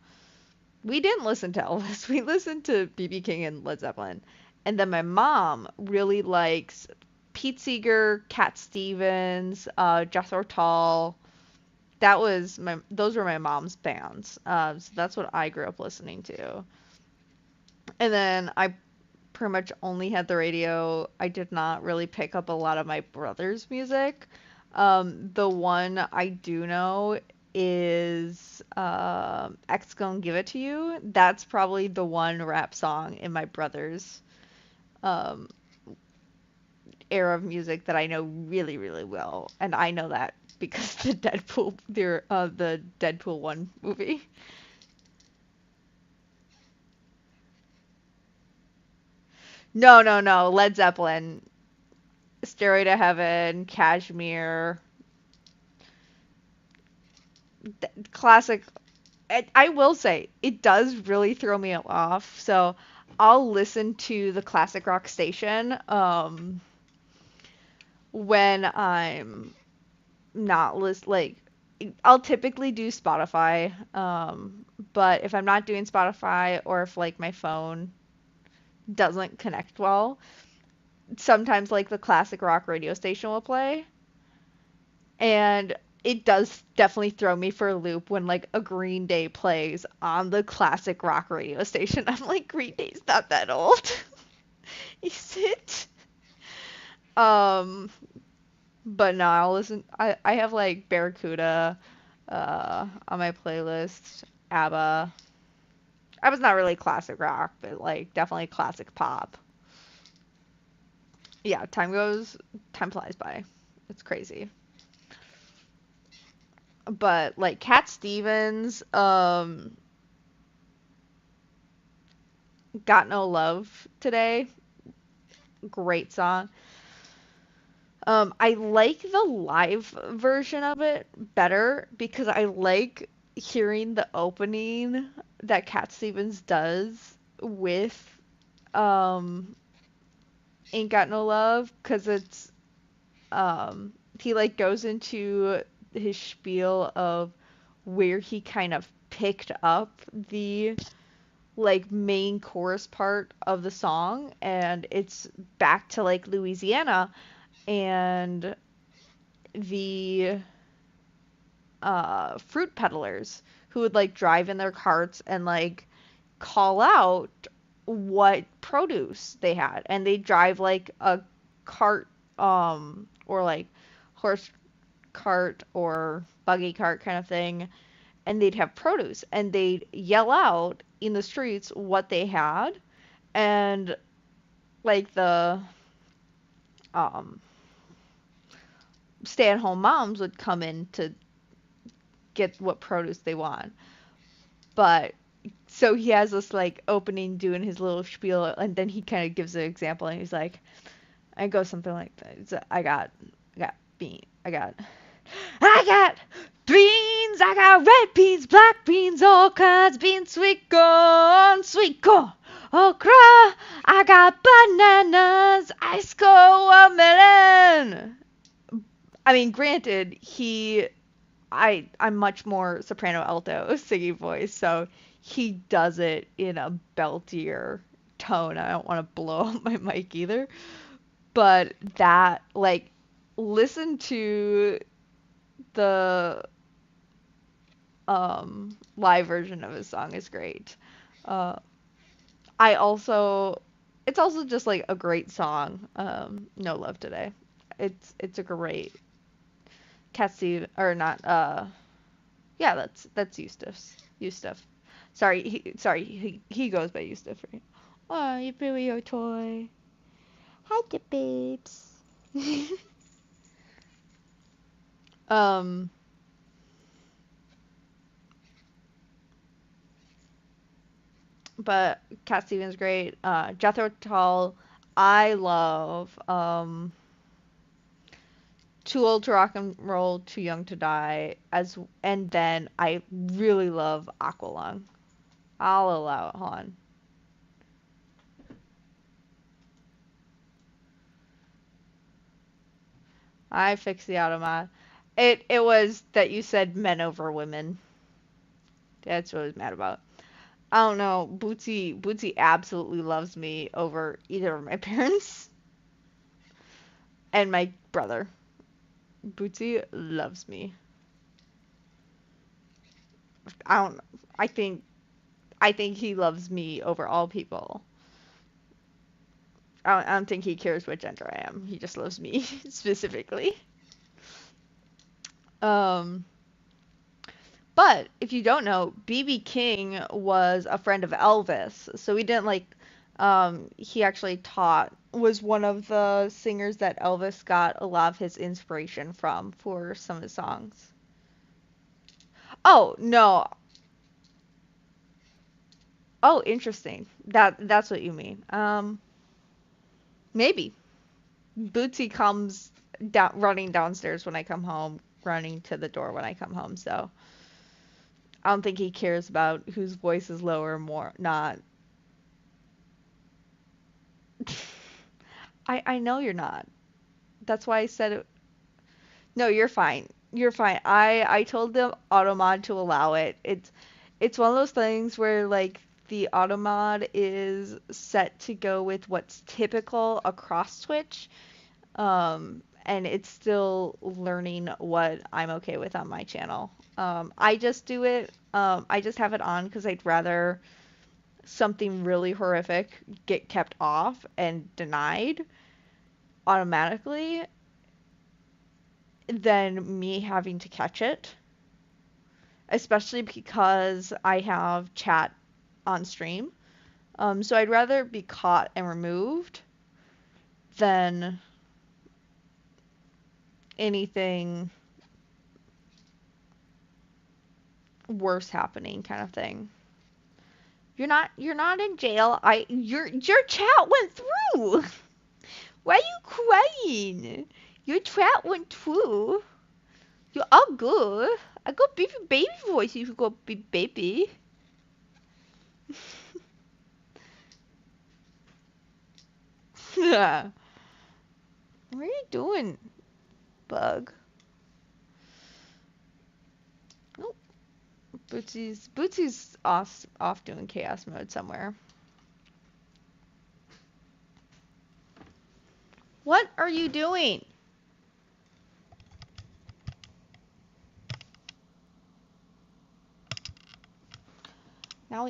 We didn't listen to Elvis. We listened to BB King and Led Zeppelin. And then my mom really likes Pete Seeger, Cat Stevens, Jethro Tull. Those were my mom's bands. So that's what I grew up listening to. And then I pretty much only had the radio. I did not really pick up a lot of my brother's music. The one I do know is X Gon Give It To You. That's probably the one rap song in my brother's um, era of music that I know really, really well. And I know that because the Deadpool 1 movie. No, no, no. Led Zeppelin, Stairway to Heaven, Cashmere, classic. I will say it does really throw me off. So I'll listen to the classic rock station when I'm not like I'll typically do Spotify. But if I'm not doing Spotify or if like my phone doesn't connect well, sometimes like the classic rock radio station will play. And it does definitely throw me for a loop when like a Green Day plays on the classic rock radio station. I'm like, Green Day's not that old. Is it? Um, but no, I'll listen. I have like Barracuda on my playlist. ABBA. ABBA's not really classic rock, but like definitely classic pop. Yeah, time flies by. It's crazy. But like Cat Stevens, Got No Love Today, great song. I like the live version of it better because I like hearing the opening that Cat Stevens does with Ain't Got No Love because he like goes into his spiel of where he kind of picked up the like main chorus part of the song, and it's back to like Louisiana and the fruit peddlers who would like drive in their carts and like call out what produce they had, and they drive like a cart or like horse cart or buggy cart kind of thing, and they'd have produce and they'd yell out in the streets what they had, and like the um stay-at-home moms would come in to get what produce they want. But so he has this like opening doing his little spiel, and then he kind of gives an example, and he's like, I go something like that. I got bean, I got beans, I got red beans, black beans, all kinds, beans, sweet corn, Okra, I got bananas, ice cold watermelon. I mean, granted, I'm much more soprano alto singing voice, so he does it in a beltier tone. I don't want to blow up my mic either, but that like listen to the live version of his song is great. Uh, I also it's also just like a great song. No Love Today. It's a great Cat Steve or not yeah, that's Eustace. Eustace. Sorry, he goes by Eustace, right? Oh, you play your toy. Hi, the babes. um, but Cat Stevens great. Jethro Tull, I love. Too Old to Rock and Roll, Too Young to Die, and then I really love Aqualung. I'll allow it, hon. I fixed the automat. It was that you said men over women. That's what I was mad about. I don't know. Bootsy absolutely loves me over either of my parents and my brother. Bootsy loves me. I don't. I think I think he loves me over all people. I don't think he cares what gender I am. He just loves me specifically. Um, but if you don't know, BB King was a friend of Elvis, so he didn't like. He actually was one of the singers that Elvis got a lot of his inspiration from for some of his songs. Oh no. Oh, interesting. That's what you mean. Maybe. Bootsy comes down running downstairs when I come home, running to the door when I come home, so I don't think he cares about whose voice is lower or more not. I know you're not. That's why I said it. No, you're fine. You're fine. I told the automod to allow it. It's one of those things where like the automod is set to go with what's typical across Twitch. And it's still learning what I'm okay with on my channel. I just do it. I just have it on because I'd rather something really horrific get kept off and denied automatically than me having to catch it, especially because I have chat on stream. So I'd rather be caught and removed than anything worse happening kind of thing. You're not in jail. Your chat went through. Why are you crying? Your chat went through. You're all good. I got baby voice if you got big baby. What are you doing, bug? Oh, Bootsy's off doing chaos mode somewhere. What are you doing? Now,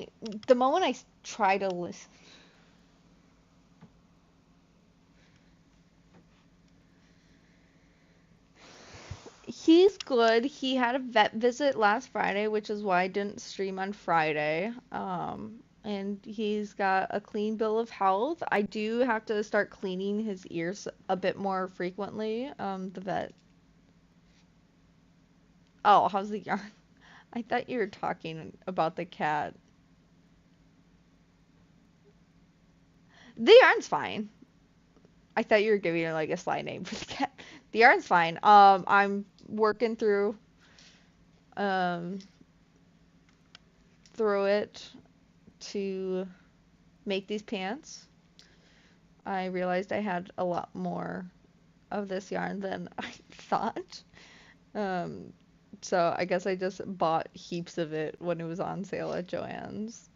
the moment I try to listen, he's good. He had a vet visit last Friday, which is why I didn't stream on Friday. And he's got a clean bill of health. I do have to start cleaning his ears a bit more frequently. The vet. Oh, how's the yarn? I thought you were talking about the cat. The yarn's fine. I thought you were giving her like a sly name for the cat. The yarn's fine. I'm working um through it to make these pants, I realized I had a lot more of this yarn than I thought. Um, so I guess I just bought heaps of it when it was on sale at Joann's.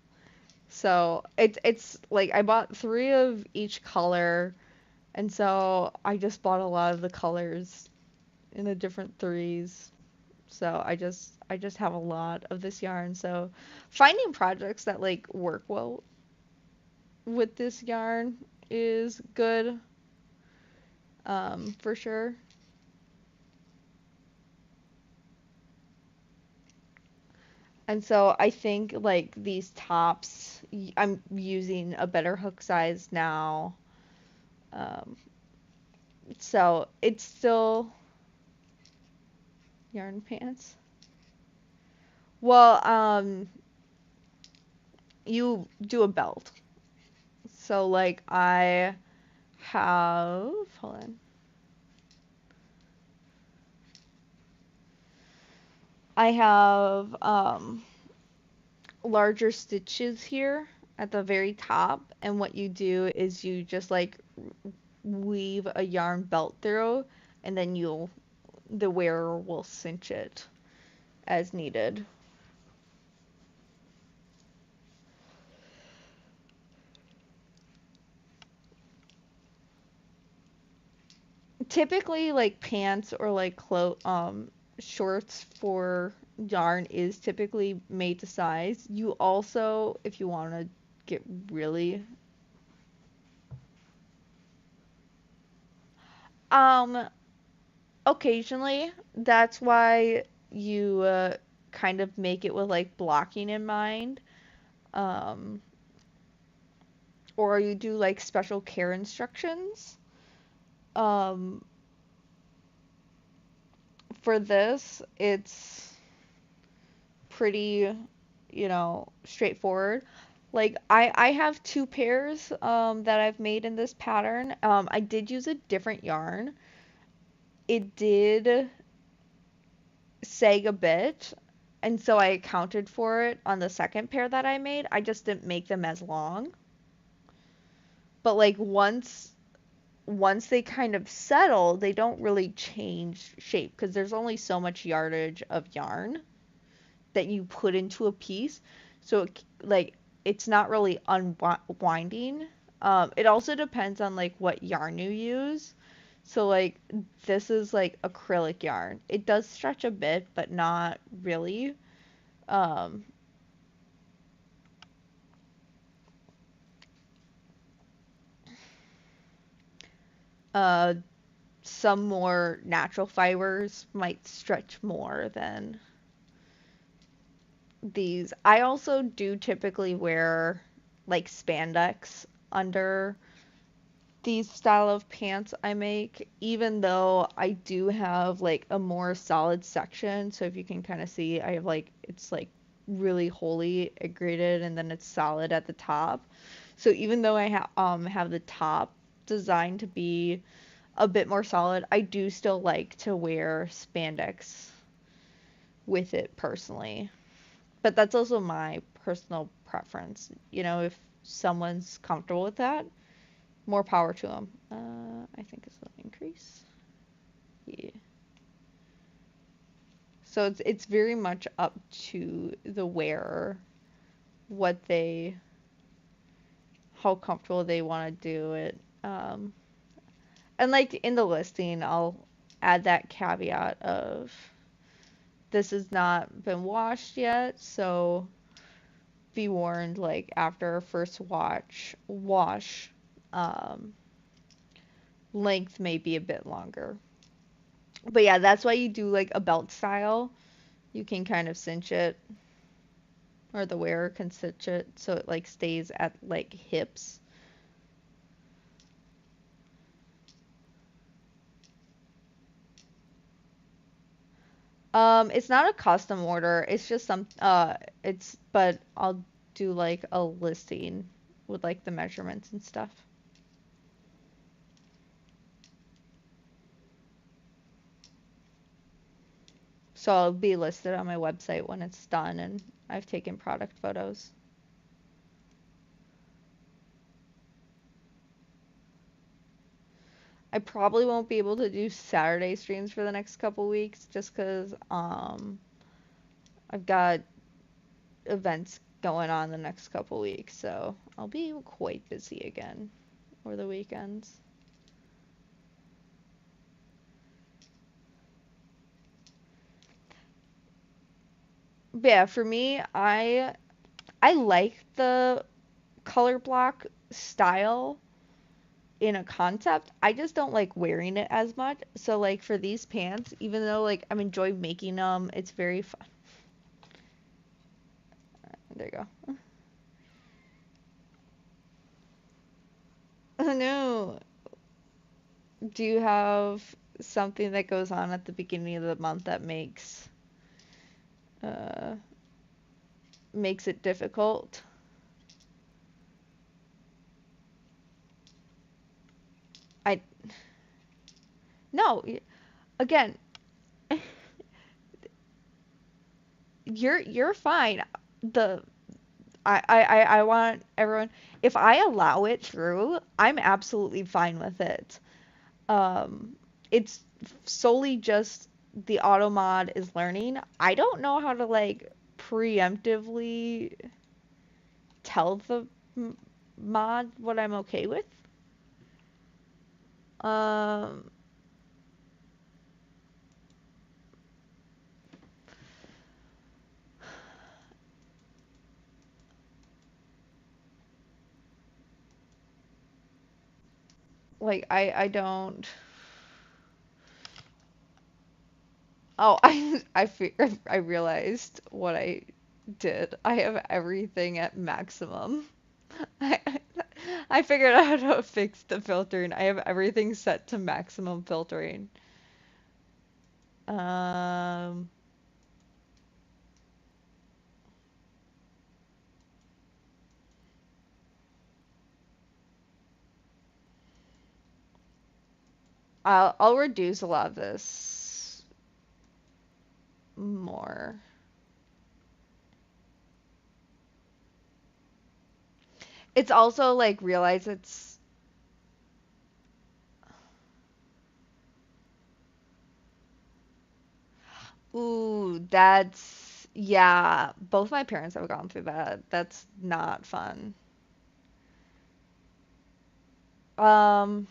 So it's like I bought three of each color, and so I just bought a lot of the colors in the different threes. So I just have a lot of this yarn. So finding projects that like work well with this yarn is good, for sure. And so I think like these tops, I'm using a better hook size now. Um, so it's still yarn pants. Well, you do a belt. So like hold on. I have larger stitches here at the very top, and what you do is you just like weave a yarn belt through, and then the wearer will cinch it as needed. Typically, like pants or like shorts for yarn is typically made to size. You also, if you want to get really um occasionally, that's why you kind of make it with like blocking in mind. Um, or you do like special care instructions. Um, for this, it's pretty, straightforward. Like I have two pairs that I've made in this pattern. I did use a different yarn. It did sag a bit, and so I accounted for it on the second pair that I made. I just didn't make them as long. But like once they kind of settle, they don't really change shape because there's only so much yardage of yarn that you put into a piece. So like it's not really unwinding. It also depends on like what yarn you use. So like this is like acrylic yarn. It does stretch a bit, but not really. Um, uh, some more natural fibers might stretch more than these. I also do typically wear like spandex under these style of pants I make, even though I do have like a more solid section. So if you can kind of see, I have like it's like really wholly graded and then it's solid at the top. So even though I have the top designed to be a bit more solid, I do still like to wear spandex with it personally. But that's also my personal preference. If someone's comfortable with that, more power to them. I think it's an increase. Yeah. So it's very much up to the wearer what they how comfortable they want to do it. And like in the listing, I'll add that caveat of this has not been washed yet, so be warned. Like after first wash, um, length may be a bit longer. But yeah, that's why you do like a belt style. You can kind of cinch it, or the wearer can cinch it so it like stays at like hips. It's not a custom order. It's just but I'll do like a listing with like the measurements and stuff. So I'll be listed on my website when it's done and I've taken product photos. I probably won't be able to do Saturday streams for the next couple weeks just because I've got events going on the next couple weeks, so I'll be quite busy again over the weekends. But yeah, for me, I like the color block style in a concept. I just don't like wearing it as much. So like for these pants, even though like I'm enjoying making them, it's very fun. There you go. Oh no. Do you have something that goes on at the beginning of the month that uh makes it difficult? I no, again, you're fine. The I want everyone, if I allow it through, I'm absolutely fine with it. It's solely just the auto mod is learning. I don't know how to like preemptively tell the mod what I'm okay with. Um, like I don't. Oh, I realized what I did. I have everything at maximum. I I figured out how to fix the filtering. I have everything set to maximum filtering. Um, I'll reduce a lot of this more. It's also like realize it's ooh, that's yeah, both my parents have gone through that. That's not fun. Um,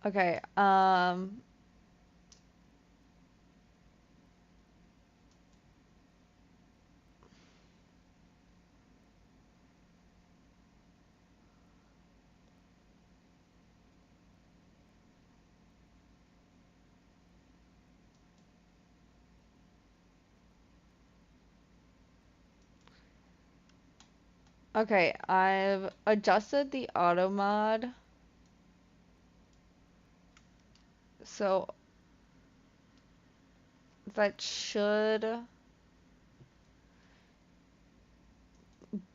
okay. Okay, I've adjusted the auto mod, so that should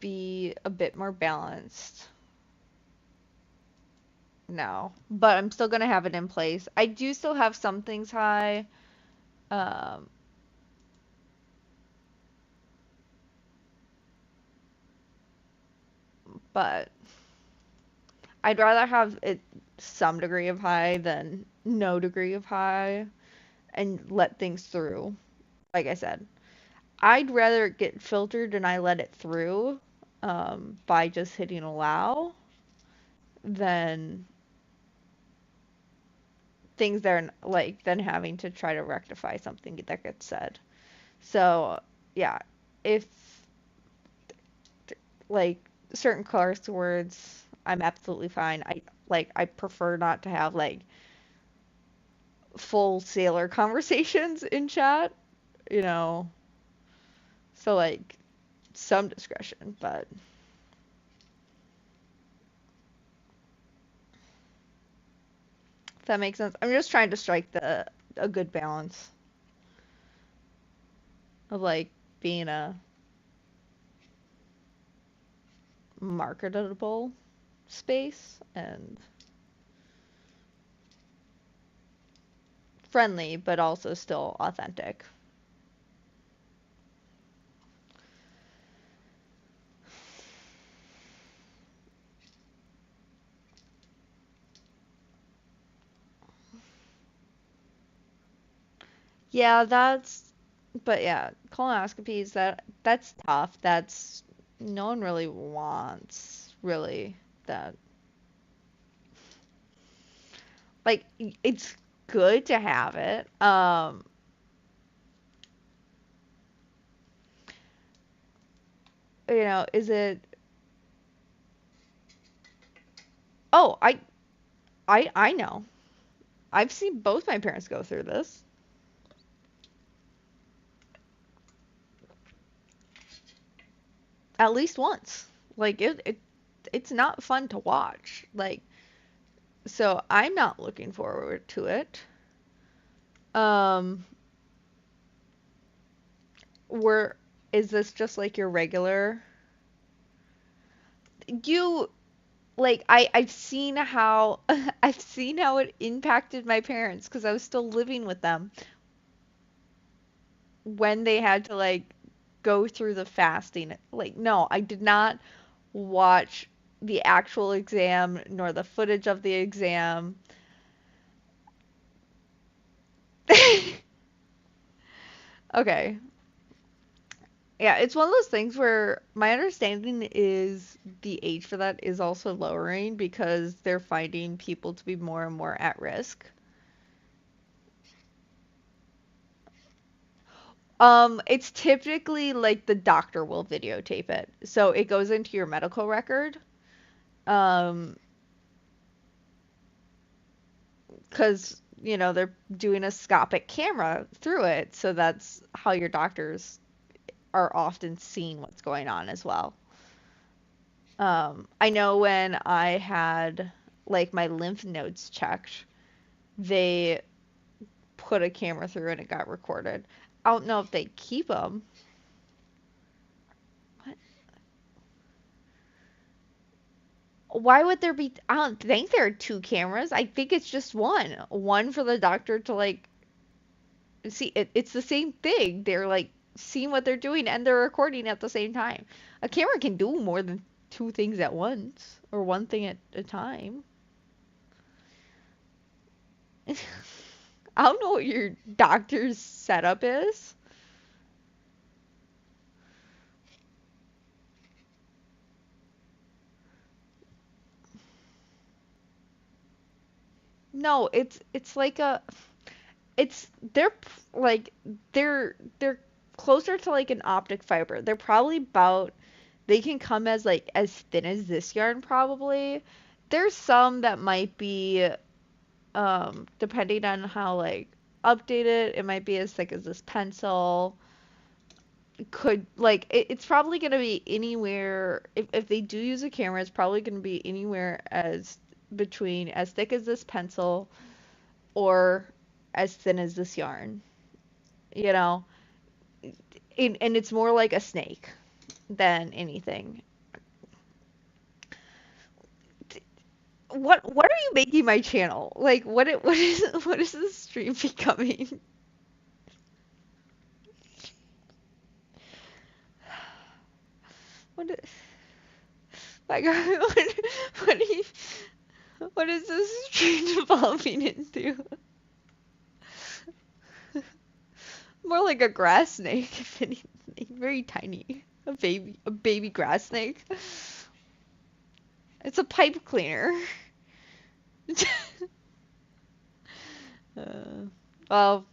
be a bit more balanced now. But I'm still gonna have it in place. I do still have some things high. Um, but I'd rather have it some degree of high than no degree of high and let things through. Like I said, I'd rather it get filtered and I let it through by just hitting allow than things that are like than having to try to rectify something that gets said. So yeah, if like certain curse words, I'm absolutely fine. I prefer not to have like full sailor conversations in chat, you know. So like some discretion, but if that makes sense. I'm just trying to strike the a good balance of like being a marketable space and friendly, but also still authentic. Yeah, but yeah, colonoscopies, that's tough. That's no one really wants really that. Like it's good to have it. Is it Oh, I know. I've seen both my parents go through this at least once. Like it's not fun to watch. Like so I'm not looking forward to it. Um were is this just like your regular you like I've seen how I've seen how it impacted my parents because I was still living with them when they had to like go through the fasting. Like no, I did not watch the actual exam nor the footage of the exam. Okay. Yeah, it's one of those things where my understanding is the age for that is also lowering because they're finding people to be more and more at risk. It's typically like the doctor will videotape it. So it goes into your medical record. Um, 'Cause, they're doing a scopic camera through it, so that's how your doctors are often seeing what's going on as well. I know when I had like my lymph nodes checked, they put a camera through and it got recorded. I don't know if they keep them. Why would there be? I don't think there are two cameras. I think it's just one. One for the doctor to like see. It's the same thing. They're like seeing what they're doing and they're recording at the same time. A camera can do more than two things at once or one thing at a time. I don't know what your doctor's setup is. No, it's like a it's like they're closer to like an optic fiber. They're probably about they can come as like as thin as this yarn probably. There's some that might be depending on how like updated, it might be as thick as this pencil. Could like it's probably gonna be anywhere if they do use a camera, it's probably gonna be anywhere as between as thick as this pencil or as thin as this yarn. You know, and it's more like a snake than anything. What are you making my channel? Like what is this stream becoming? What is, my God, what, are you, what is this stream evolving into? More like a grass snake, if anything. Very tiny. A baby grass snake. It's a pipe cleaner. Uh, well,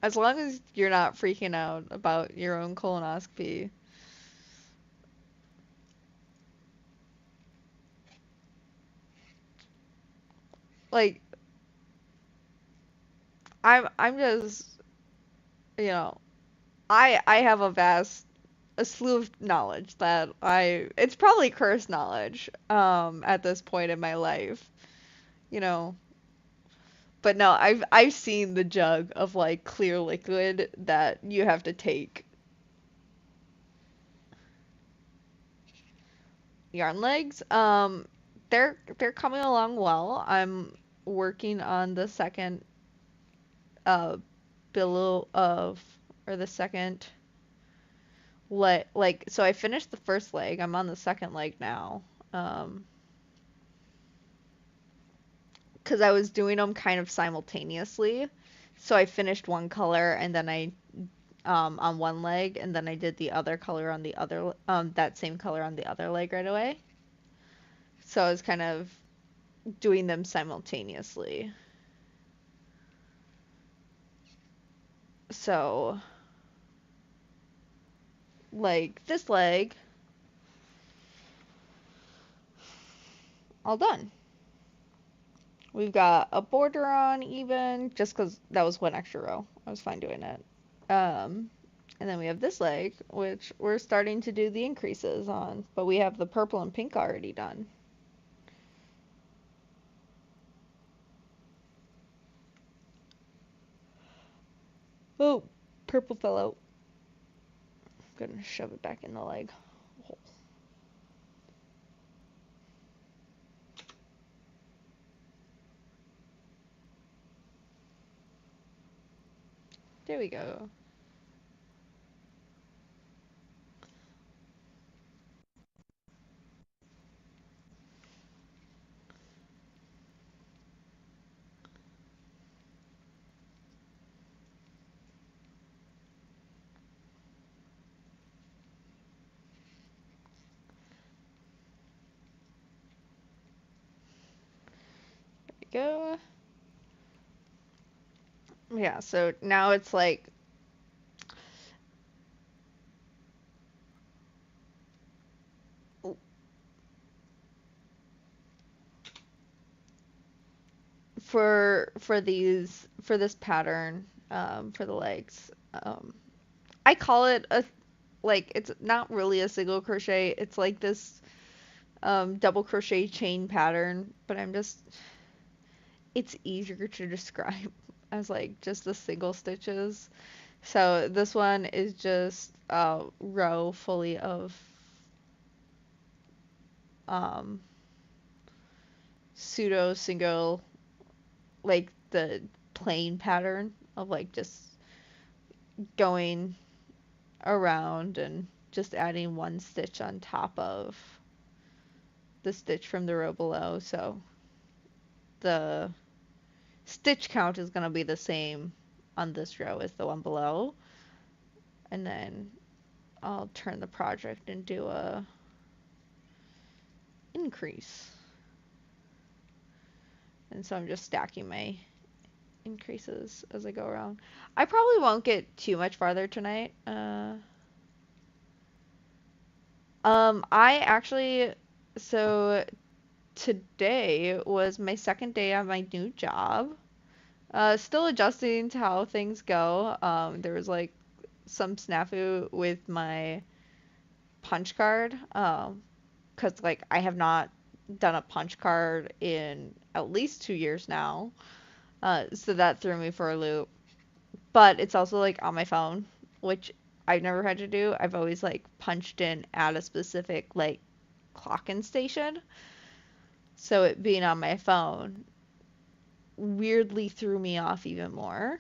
as long as you're not freaking out about your own colonoscopy, like I'm just, you know, I have a slew of knowledge that it's probably cursed knowledge at this point in my life, you know. But no, I've seen the jug of like clear liquid that you have to take yarn legs. They're coming along well. I'm working on the second uh billow of, or the second leg. Like, so I finished the first leg. I'm on the second leg now. Um, because I was doing them kind of simultaneously. So I finished one color and then I on one leg, and then I did the other color on the other that same color on the other leg right away. So I was kind of doing them simultaneously. So like this leg, all done. We've got a border on even, just because that was one extra row. I was fine doing it. And then we have this leg, which we're starting to do the increases on, but we have the purple and pink already done. Oh, purple fell out. I'm gonna shove it back in the leg. There we go. There we go. Yeah, so now it's like for this pattern, for the legs. I call it a, like, it's not really a single crochet. It's like this double crochet chain pattern, but it's easier to describe as like just the single stitches. So this one is just a row fully of um, pseudo single, like the plain pattern of like just going around and just adding one stitch on top of the stitch from the row below. So the stitch count is going to be the same on this row as the one below. And then I'll turn the project and do a increase. And so I'm just stacking my increases as I go around. I probably won't get too much farther tonight. I actually, so today was my second day on my new job. Still adjusting to how things go. There was like some snafu with my punch card. 'Cause like I have not done a punch card in at least 2 years now. So that threw me for a loop. But it's also like on my phone, which I've never had to do. I've always like punched in at a specific like clock-in station. So it being on my phone weirdly threw me off even more.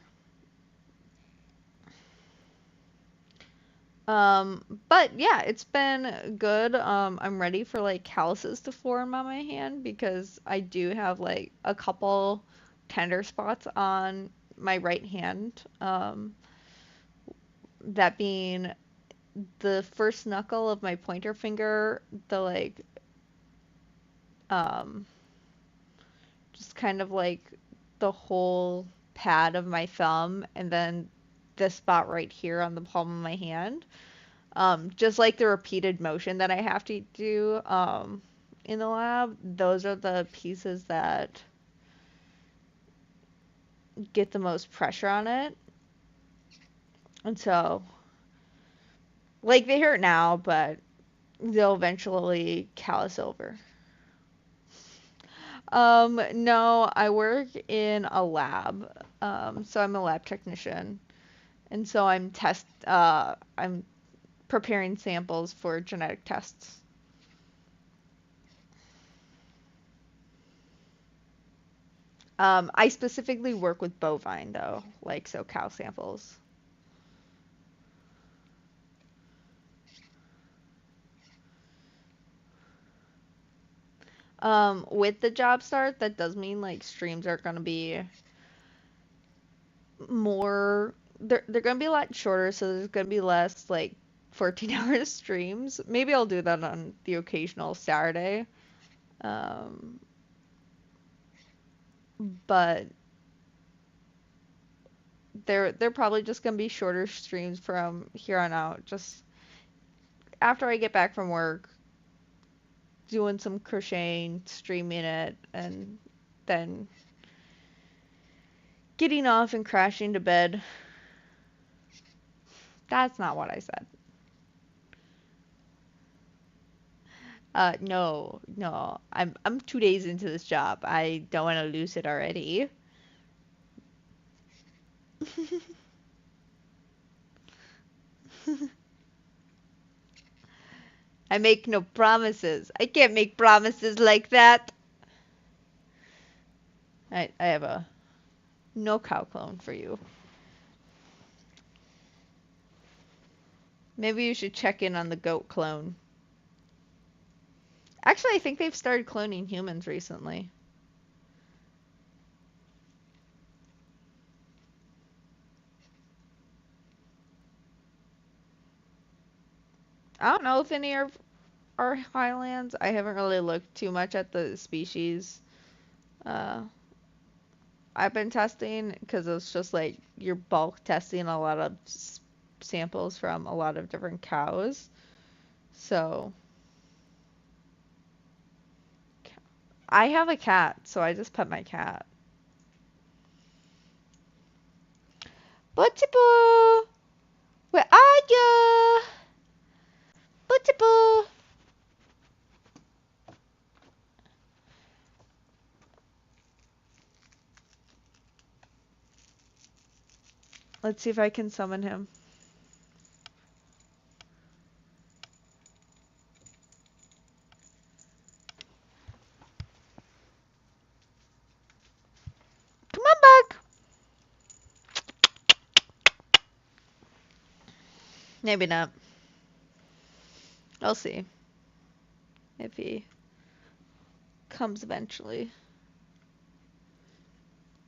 But yeah, it's been good. I'm ready for like calluses to form on my hand because I do have like a couple tender spots on my right hand. That being the first knuckle of my pointer finger, the like, um, just kind of like the whole pad of my thumb, and then this spot right here on the palm of my hand. Just like the repeated motion that I have to do in the lab, those are the pieces that get the most pressure on it. And so, like, they hurt now, but they'll eventually callus over. No, I work in a lab. So I'm a lab technician. And so I'm preparing samples for genetic tests. I specifically work with bovine though, like so cow samples. With the job start, that does mean like streams are gonna be more they're gonna be a lot shorter, so there's gonna be less like 14-hour streams. Maybe I'll do that on the occasional Saturday. Um, but they're probably just gonna be shorter streams from here on out. Just after I get back from work, doing some crocheting, streaming it, and then getting off and crashing to bed. That's not what I said. No, no. I'm 2 days into this job. I don't want to lose it already. I make no promises. I can't make promises like that. I have a no cow clone for you. Maybe you should check in on the goat clone. Actually, I think they've started cloning humans recently. I don't know if any are highlands. I haven't really looked too much at the species. Uh, I've been testing because it's just like you're bulk testing a lot of samples from a lot of different cows. So I have a cat, so I just pet my cat. Butchibu, where are you? Butchibu. Let's see if I can summon him. Come on back. Maybe not. I'll see if he comes eventually,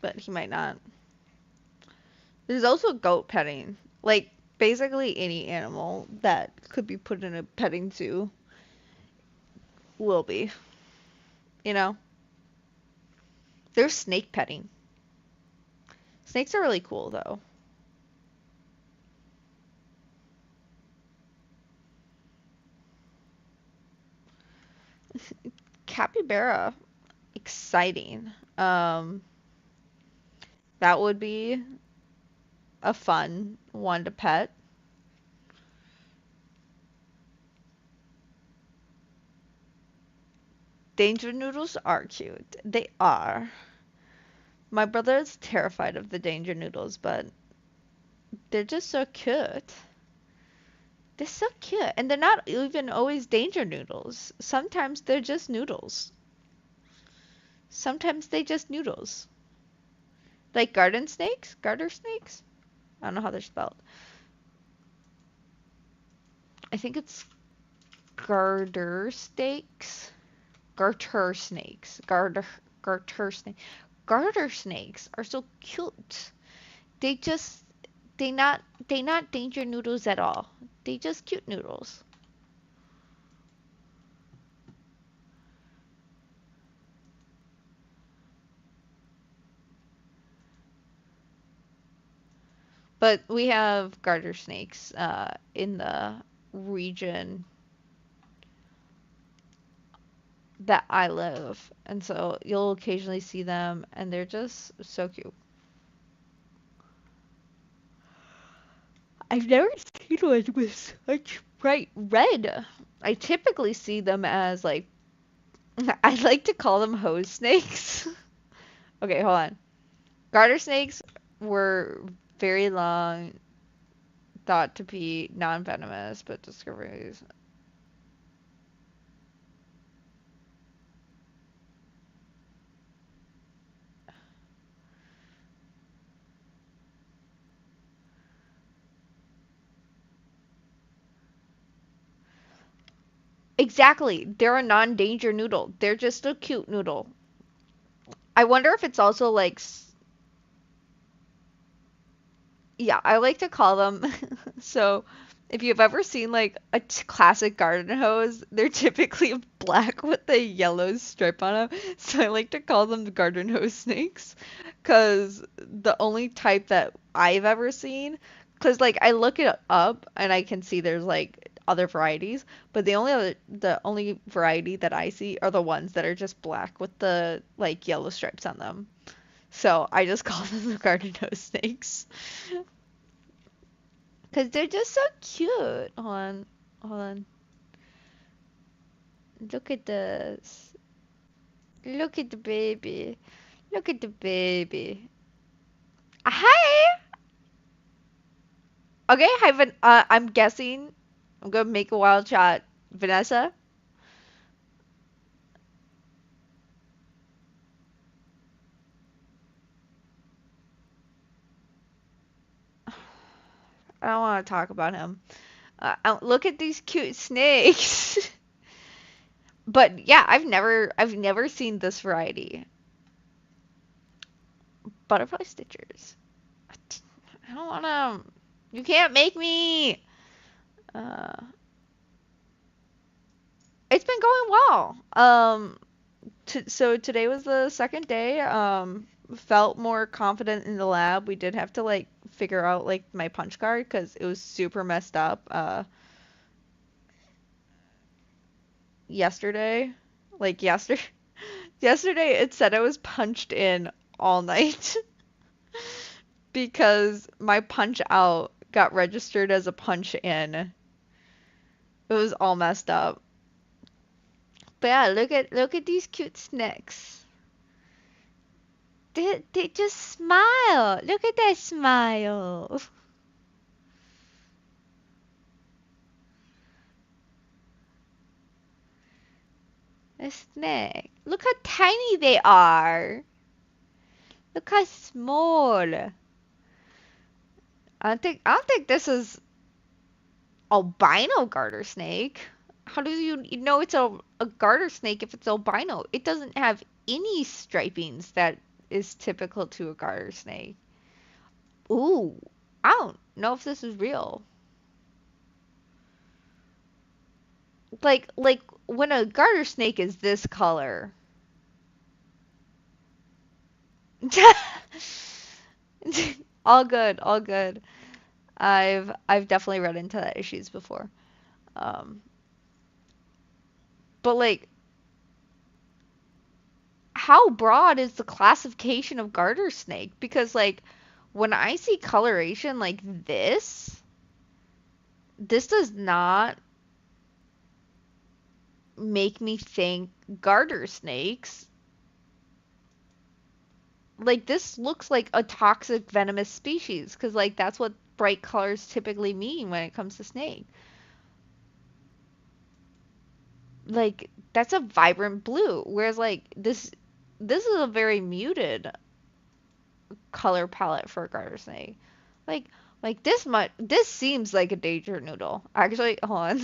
but he might not. There's also goat petting. Like, basically any animal that could be put in a petting zoo will be. You know? There's snake petting. Snakes are really cool, though. Capybara. Exciting. That would be a fun one to pet. Danger noodles are cute. They are. My brother is terrified of the danger noodles, but they're just so cute. They're so cute. And they're not even always danger noodles. Sometimes they're just noodles. Sometimes they just noodles. Like garden snakes? Garter snakes? I don't know how they're spelled. I think it's garter snakes. Garter snakes. Garter snake. Garter snakes are so cute. They just they not danger noodles at all. They just cute noodles. But we have garter snakes in the region that I live, and so you'll occasionally see them, and they're just so cute. I've never seen one with such bright red. I typically see them as like I like to call them hose snakes. Okay, hold on. Garter snakes were very long, thought to be non-venomous, but discoveries. Exactly. They're a non-danger noodle. They're just a cute noodle. I wonder if it's also like yeah, I like to call them. So, if you've ever seen like a classic garden hose, they're typically black with a yellow stripe on them. So I like to call them the garden hose snakes, because the only type that I've ever seen, because like I look it up and I can see there's like other varieties, but the only variety that I see are the ones that are just black with the like yellow stripes on them. So I just call them the garden hose snakes. Because they're just so cute. Hold on. Hold on. Look at this. Look at the baby. Look at the baby. Hi! Okay, hi, I'm guessing. I'm gonna make a wild shot. Vanessa? I don't want to talk about him. Look at these cute snakes. But yeah, I've never seen this variety. Butterfly stitchers. I don't want them. You can't make me. Uh, it's been going well. So today was the second day. Felt more confident in the lab. We did have to like figure out like my punch card because it was super messed up. Yesterday, like yesterday, yesterday it said I was punched in all night because my punch out got registered as a punch in. It was all messed up. But yeah, look at these cute snacks. They just smile. Look at that smile. A snack. Look how tiny they are. Look how small. I don't think this is albino garter snake. How do you know it's a garter snake if it's albino? It doesn't have any stripings that is typical to a garter snake. Ooh, I don't know if this is real. Like when a garter snake is this color. All good, all good. I've definitely run into that issues before. Um, but like, how broad is the classification of garter snake? Because like, when I see coloration like this does not make me think garter snakes. Like this looks like a toxic venomous species because like that's what bright colors typically mean when it comes to snake. Like that's a vibrant blue, whereas like this is a very muted color palette for a garter snake. Like this seems like a danger noodle. Actually, hold on.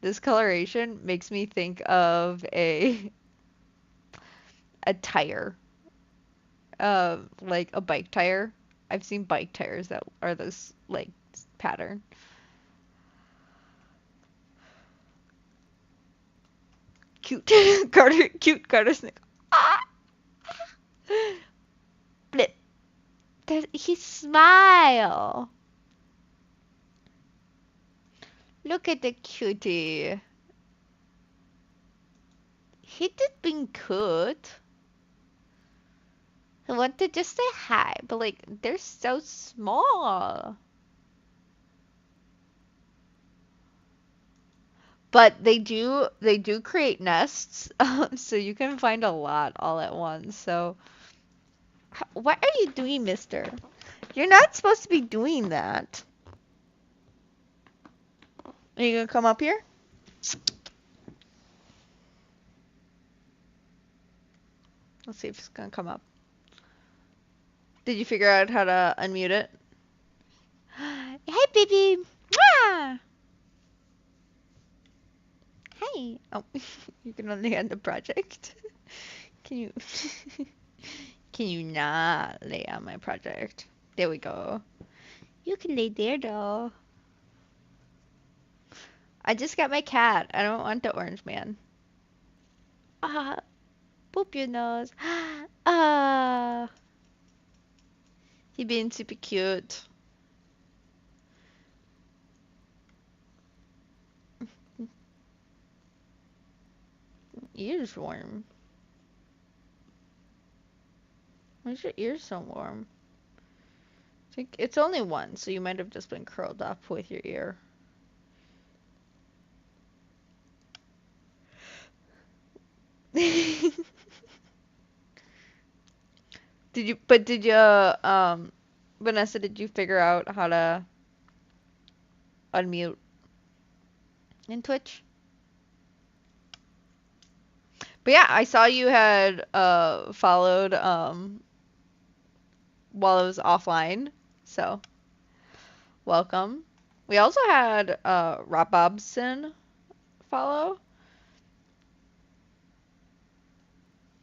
This coloration makes me think of a tire. Like a bike tire. I've seen bike tires that are this like pattern. Cute cute garter snake. Ah! Blip. He smile. Look at the cutie. He did being good. I want to just say hi, but like they're so small. But they do create nests, so you can find a lot all at once. So what are you doing, mister? You're not supposed to be doing that. Are you gonna come up here? Let's see if it's gonna come up. Did you figure out how to unmute it? Hey, baby. Mwah! Hi. Hi. Oh, you can only end the project. Can you can you not lay on my project? There we go. You can lay there though. I just got my cat. I don't want the orange man. Ah, poop your nose. Ah, he being super cute. Ears warm. Why's your ears so warm? I think it's only one, so you might have just been curled up with your ear. Did you, Vanessa, did you figure out how to unmute in Twitch? But yeah, I saw you had followed while I was offline, so welcome. We also had Rob Bobson follow,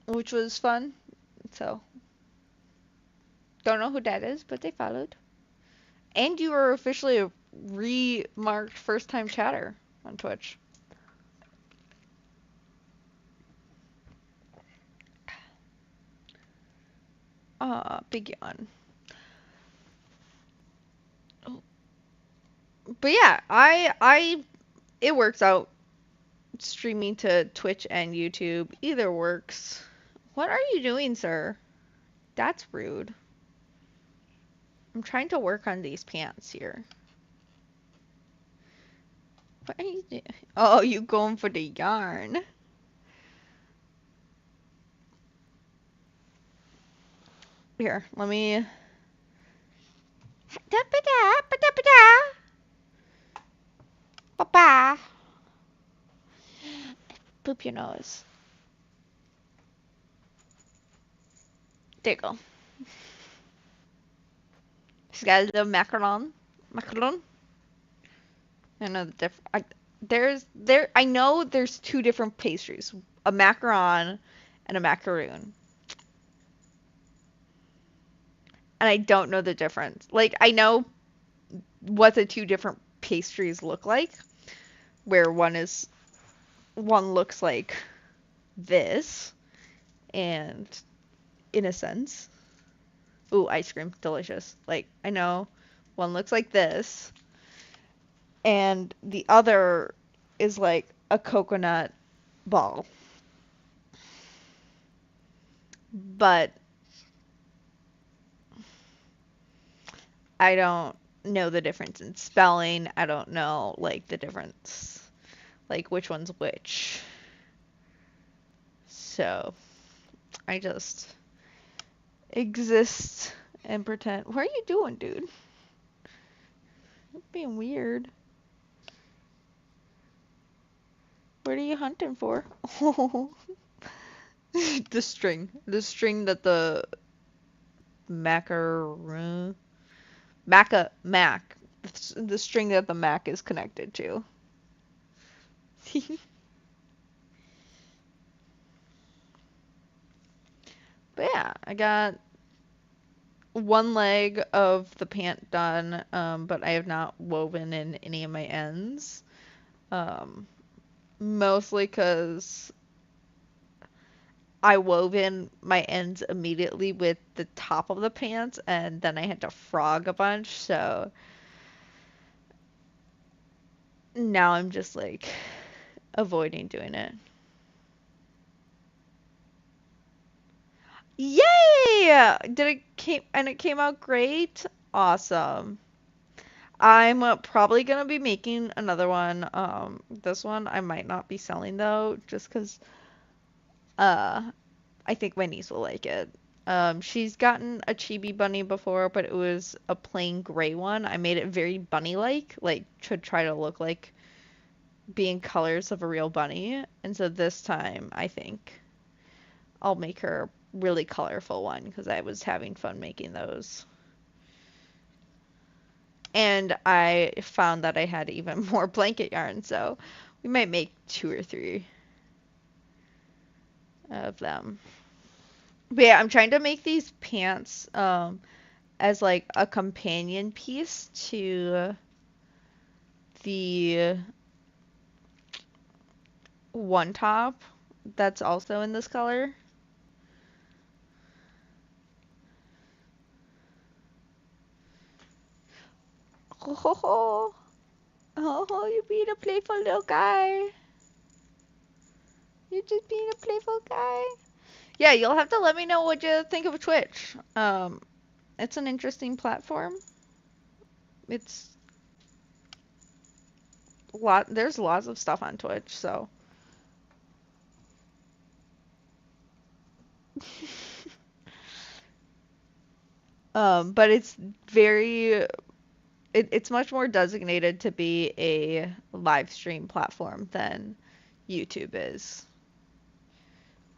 which was fun. So don't know who that is, but they followed. And you were officially a remarked first time chatter on Twitch. Big yawn. Oh, but yeah, I it works out streaming to Twitch and YouTube. Either works. What are you doing, sir? That's rude. I'm trying to work on these pants here. What are you doing? Oh, you going for the yarn. Here, let me. Papa. Poop your nose. There you go. She's got a little macaron. Macaron? I know the I know there's two different pastries. A macaron and a macaroon. And I don't know the difference. Like, I know what the two different pastries look like, where one looks like this, and in a sense, ooh, ice cream, delicious. Like, I know one looks like this, and the other is like a coconut ball. But I don't know the difference in spelling. I don't know, like, the difference, like, which one's which. So, I just exist and pretend. What are you doing, dude? You're being weird. What are you hunting for? Oh, the string. The string that the macaroon. Mac. The string that the Mac is connected to. But yeah, I got one leg of the pant done, but I have not woven in any of my ends. Um, Mostly because I wove in my ends immediately with the top of the pants, and then I had to frog a bunch, so now I'm just like avoiding doing it. Yay! It came out great? Awesome. I'm probably gonna be making another one. This one I might not be selling though, just 'cause uh I think my niece will like it. She's gotten a chibi bunny before, but it was a plain gray one. I made it very bunny-like, like to try to look like being colors of a real bunny. And so this time, I think I'll make her a really colorful one because I was having fun making those. And I found that I had even more blanket yarn, so We might make 2 or 3 of them. But yeah, I'm trying to make these pants as like a companion piece to the one top that's also in this color. Ho ho ho! Oh, you're being a playful little guy. You're just being a playful guy. Yeah, you'll have to let me know what you think of Twitch. It's an interesting platform. It's there's lots of stuff on Twitch, so but it's very it's much more designated to be a live stream platform than YouTube is.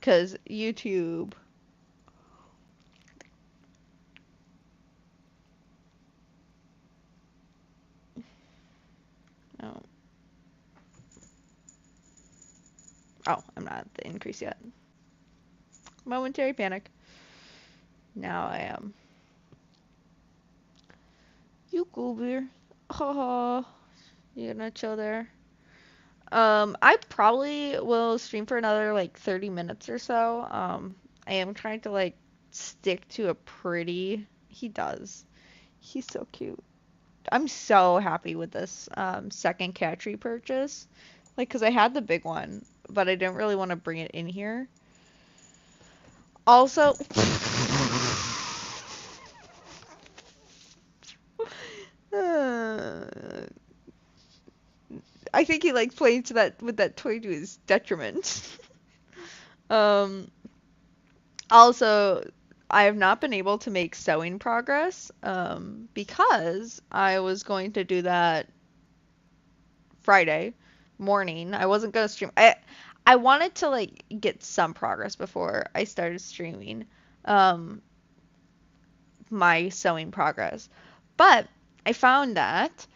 Because YouTube, oh, oh, I'm not at the increase yet. Momentary panic. Now I am. You goober. Oh, you gonna chill there? I probably will stream for another like 30 minutes or so. I am trying to like stick to a pretty. He does. He's so cute. I'm so happy with this second cat tree purchase. Like, cause I had the big one, but I didn't really want to bring it in here. Also, uh, I think he likes playing to that with that toy to his detriment. um, Also, I have not been able to make sewing progress because I was going to do that Friday morning. I wasn't gonna stream. I wanted to like get some progress before I started streaming um, my sewing progress. But I found that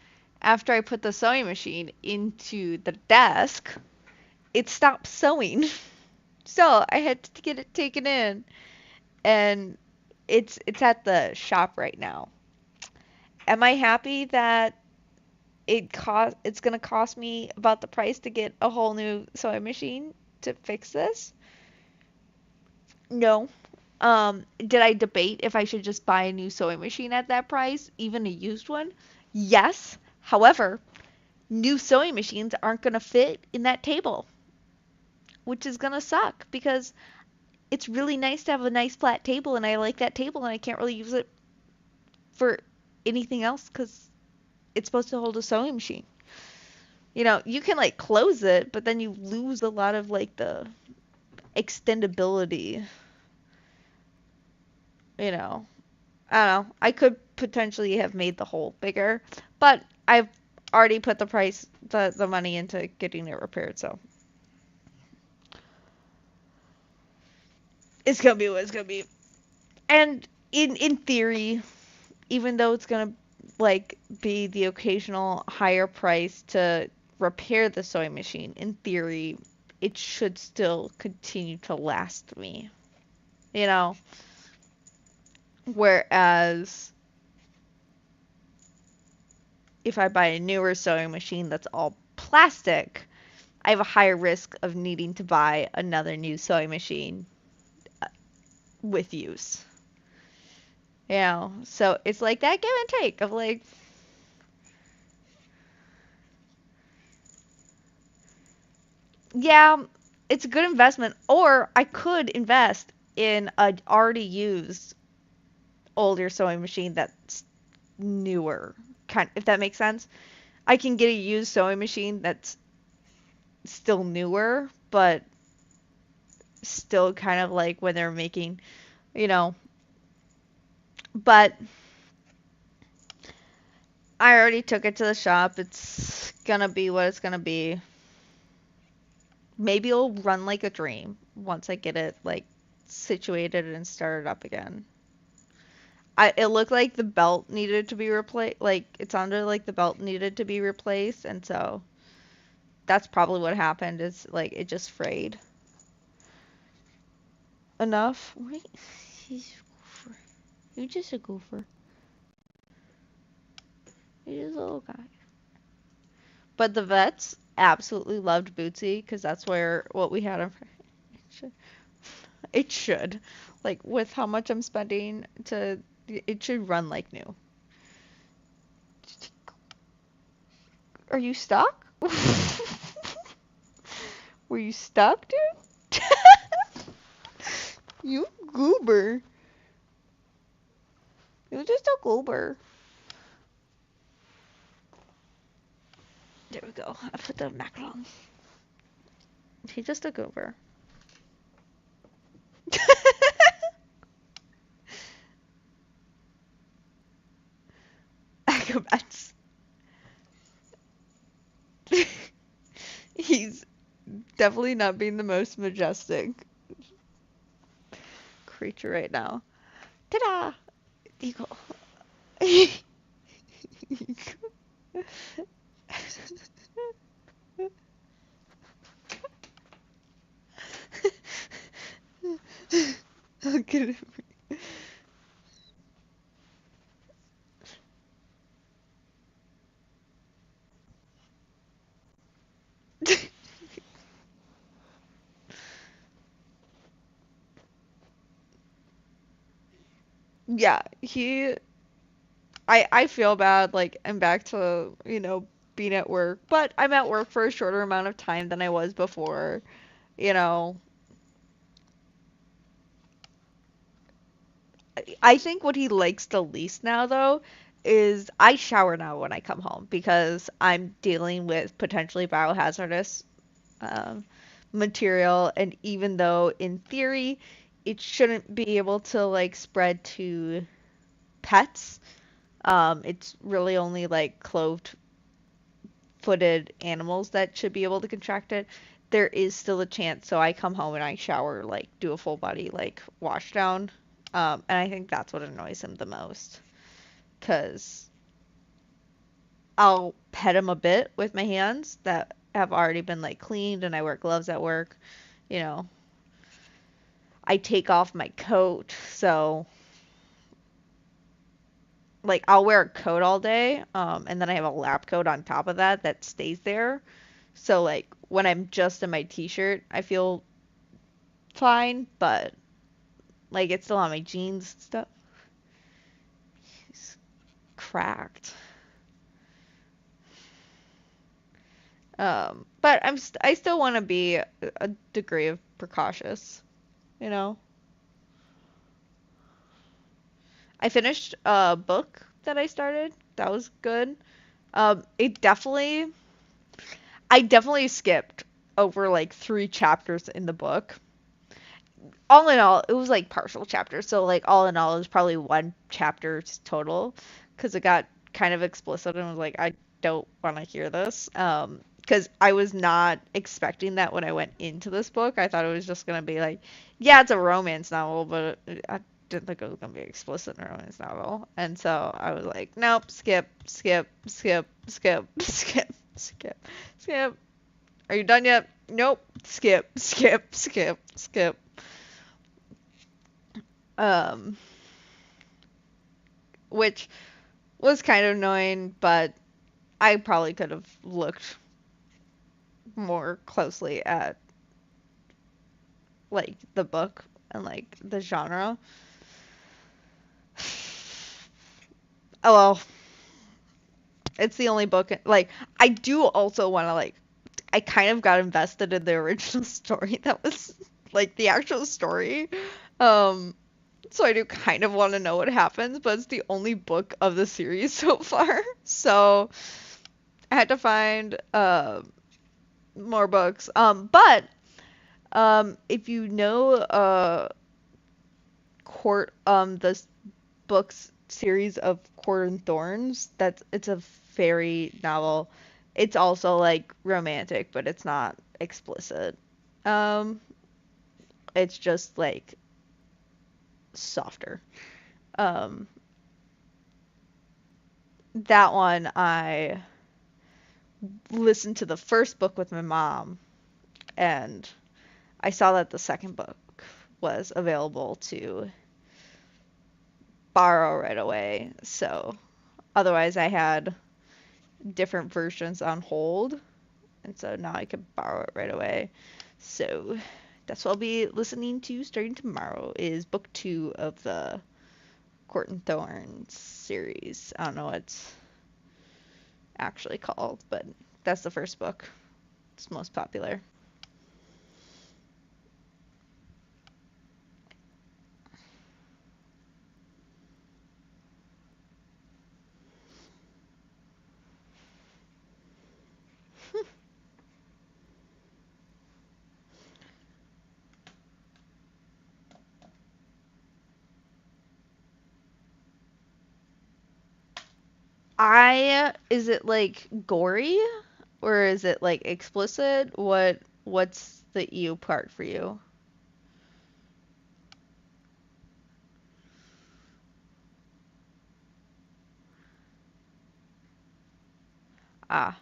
after I put the sewing machine into the desk, it stopped sewing. So I had to get it taken in, and it's at the shop right now. Am I happy that it's gonna cost me about the price to get a whole new sewing machine to fix this? No. Did I debate if I should just buy a new sewing machine at that price, even a used one? Yes. However, new sewing machines aren't gonna fit in that table, which is gonna suck because it's really nice to have a nice flat table and I like that table and I can't really use it for anything else because it's supposed to hold a sewing machine. You can like close it, but then you lose a lot of like the extendability. You know, I don't know. I could potentially have made the hole bigger, but I've already put the money into getting it repaired, so it's gonna be what it's gonna be. And in theory, even though it's gonna like be the occasional higher price to repair the sewing machine, in theory, it should still continue to last me. You know, whereas if I buy a newer sewing machine that's all plastic, I have a higher risk of needing to buy another new sewing machine with use. So it's like that give and take of like, yeah, it's a good investment, or I could invest in a already used older sewing machine that's newer. Kind if that makes sense. I can get a used sewing machine that's still newer, but still kind of like when they're making, you know, but I already took it to the shop. It's gonna be what it's gonna be. Maybe it'll run like a dream once I get it like situated and started up again. It looked like the belt needed to be replaced. Like it sounded like the belt needed to be replaced, and so that's probably what happened is like it just frayed enough. Wait, he's a goofer. You're just a goofer. You're just a little guy. But the vets absolutely loved Bootsy because that's where what we had him. It should. Like with how much I'm spending to it should run like new. Are you stuck? Were you stuck, dude? You goober. You're just a goober. There we go. I put the macaron. He's just a goober. Acrobats. He's definitely not being the most majestic creature right now. Ta-da! Eagle. Look at him. Yeah, I feel bad, like, I'm back to, being at work, but I'm at work for a shorter amount of time than I was before, you know. I think what he likes the least now, though, is I shower now when I come home because I'm dealing with potentially biohazardous um, material, and even though in theory it shouldn't be able to like spread to pets, it's really only like cloved footed animals that should be able to contract it. There is still a chance, so I come home and I shower, like do a full body like wash down, and I think that's what annoys him the most, because I'll pet him a bit with my hands that have already been like cleaned, and I wear gloves at work, you know. I take off my coat, so like I'll wear a coat all day, and then I have a lab coat on top of that that stays there. So like when I'm just in my t-shirt, I feel fine, but like it's still on my jeans and stuff. It's cracked. But I still want to be a degree of precautious, you know. I finished a book that I started. That was good. It definitely I definitely skipped over like 3 chapters in the book. All in all, it was like partial chapters. So like all in all, it was probably 1 chapter total because it got kind of explicit and was like, I don't want to hear this. Because I was not expecting that when I went into this book. I thought it was just gonna be like, yeah, it's a romance novel, but I didn't think it was gonna be an explicit romance novel. And so I was like, nope, skip, skip, skip, skip, skip, skip, skip. Are you done yet? Nope. Skip, skip, skip, skip. Um, which was kind of annoying, but I probably could have looked more closely at like the book and like the genre. Oh well, it's the only book like I do also want to like I kind of got invested in the original story that was like the actual story. Um so I do kind of want to know what happens, but it's the only book of the series so far. So I had to find more books. But if you know Court the books series of Court and Thorns, it's a fairy novel. It's also like romantic, but it's not explicit. Um it's just like softer. Um that one I listened to the first book with my mom, and I saw that the second book was available to borrow right away. So otherwise, I had different versions on hold, and so now I could borrow it right away. So that's what I'll be listening to starting tomorrow is book 2 of the Court and Thorns series. I don't know what it's actually called, but that's the first book. It's most popular. Is it like gory or is it like explicit? What's the EU part for you? Ah,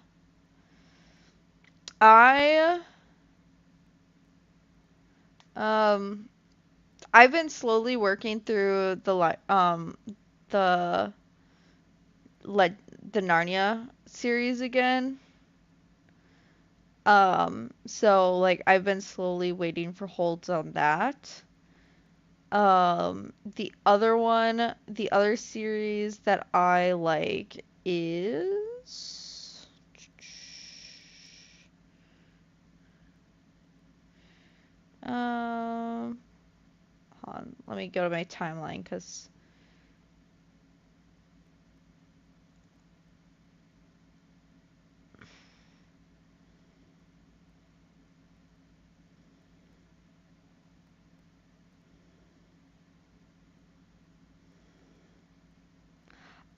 I um I've been slowly working through the le the Narnia series again. So like I've been slowly waiting for holds on that. The other series that I like is um hold on, let me go to my timeline because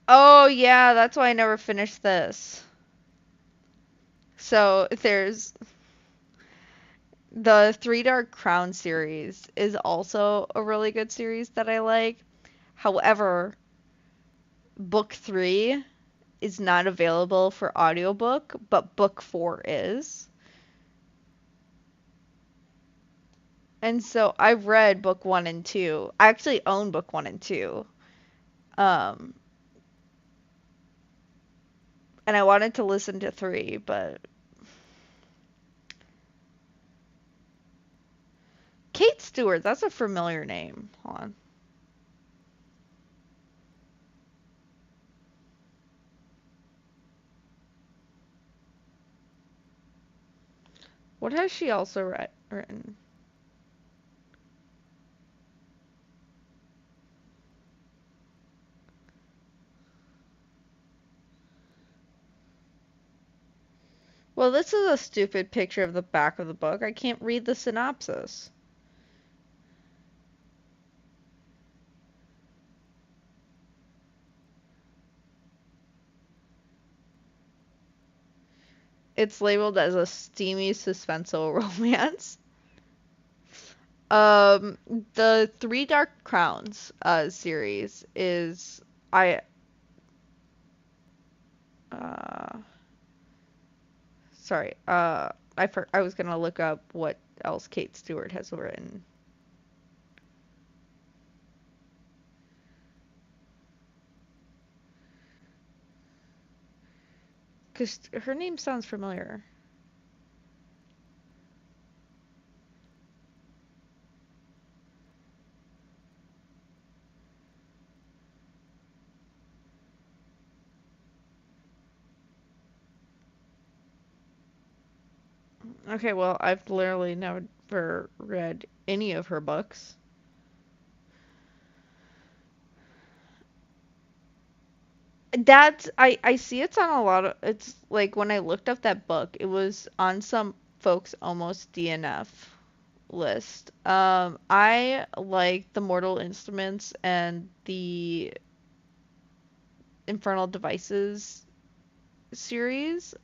oh yeah, that's why I never finished this. So there's the Three Dark Crown series is also a really good series that I like. However, book 3 is not available for audiobook, but book 4 is. And so I've read book 1 and 2. I actually own book 1 and 2. Um, and I wanted to listen to 3, but Kate Stewart, that's a familiar name. Hold on. What has she also written? Well, this is a stupid picture of the back of the book. I can't read the synopsis. It's labeled as a steamy suspenseful romance. Um, the Three Dark Crowns series is I uh sorry I was gonna look up what else Kate Stewart has written because her name sounds familiar. Okay, well I've literally never read any of her books. I see it's on a lot of it's like when I looked up that book, it was on some folks almost DNF list. I like the Mortal Instruments and the Infernal Devices series.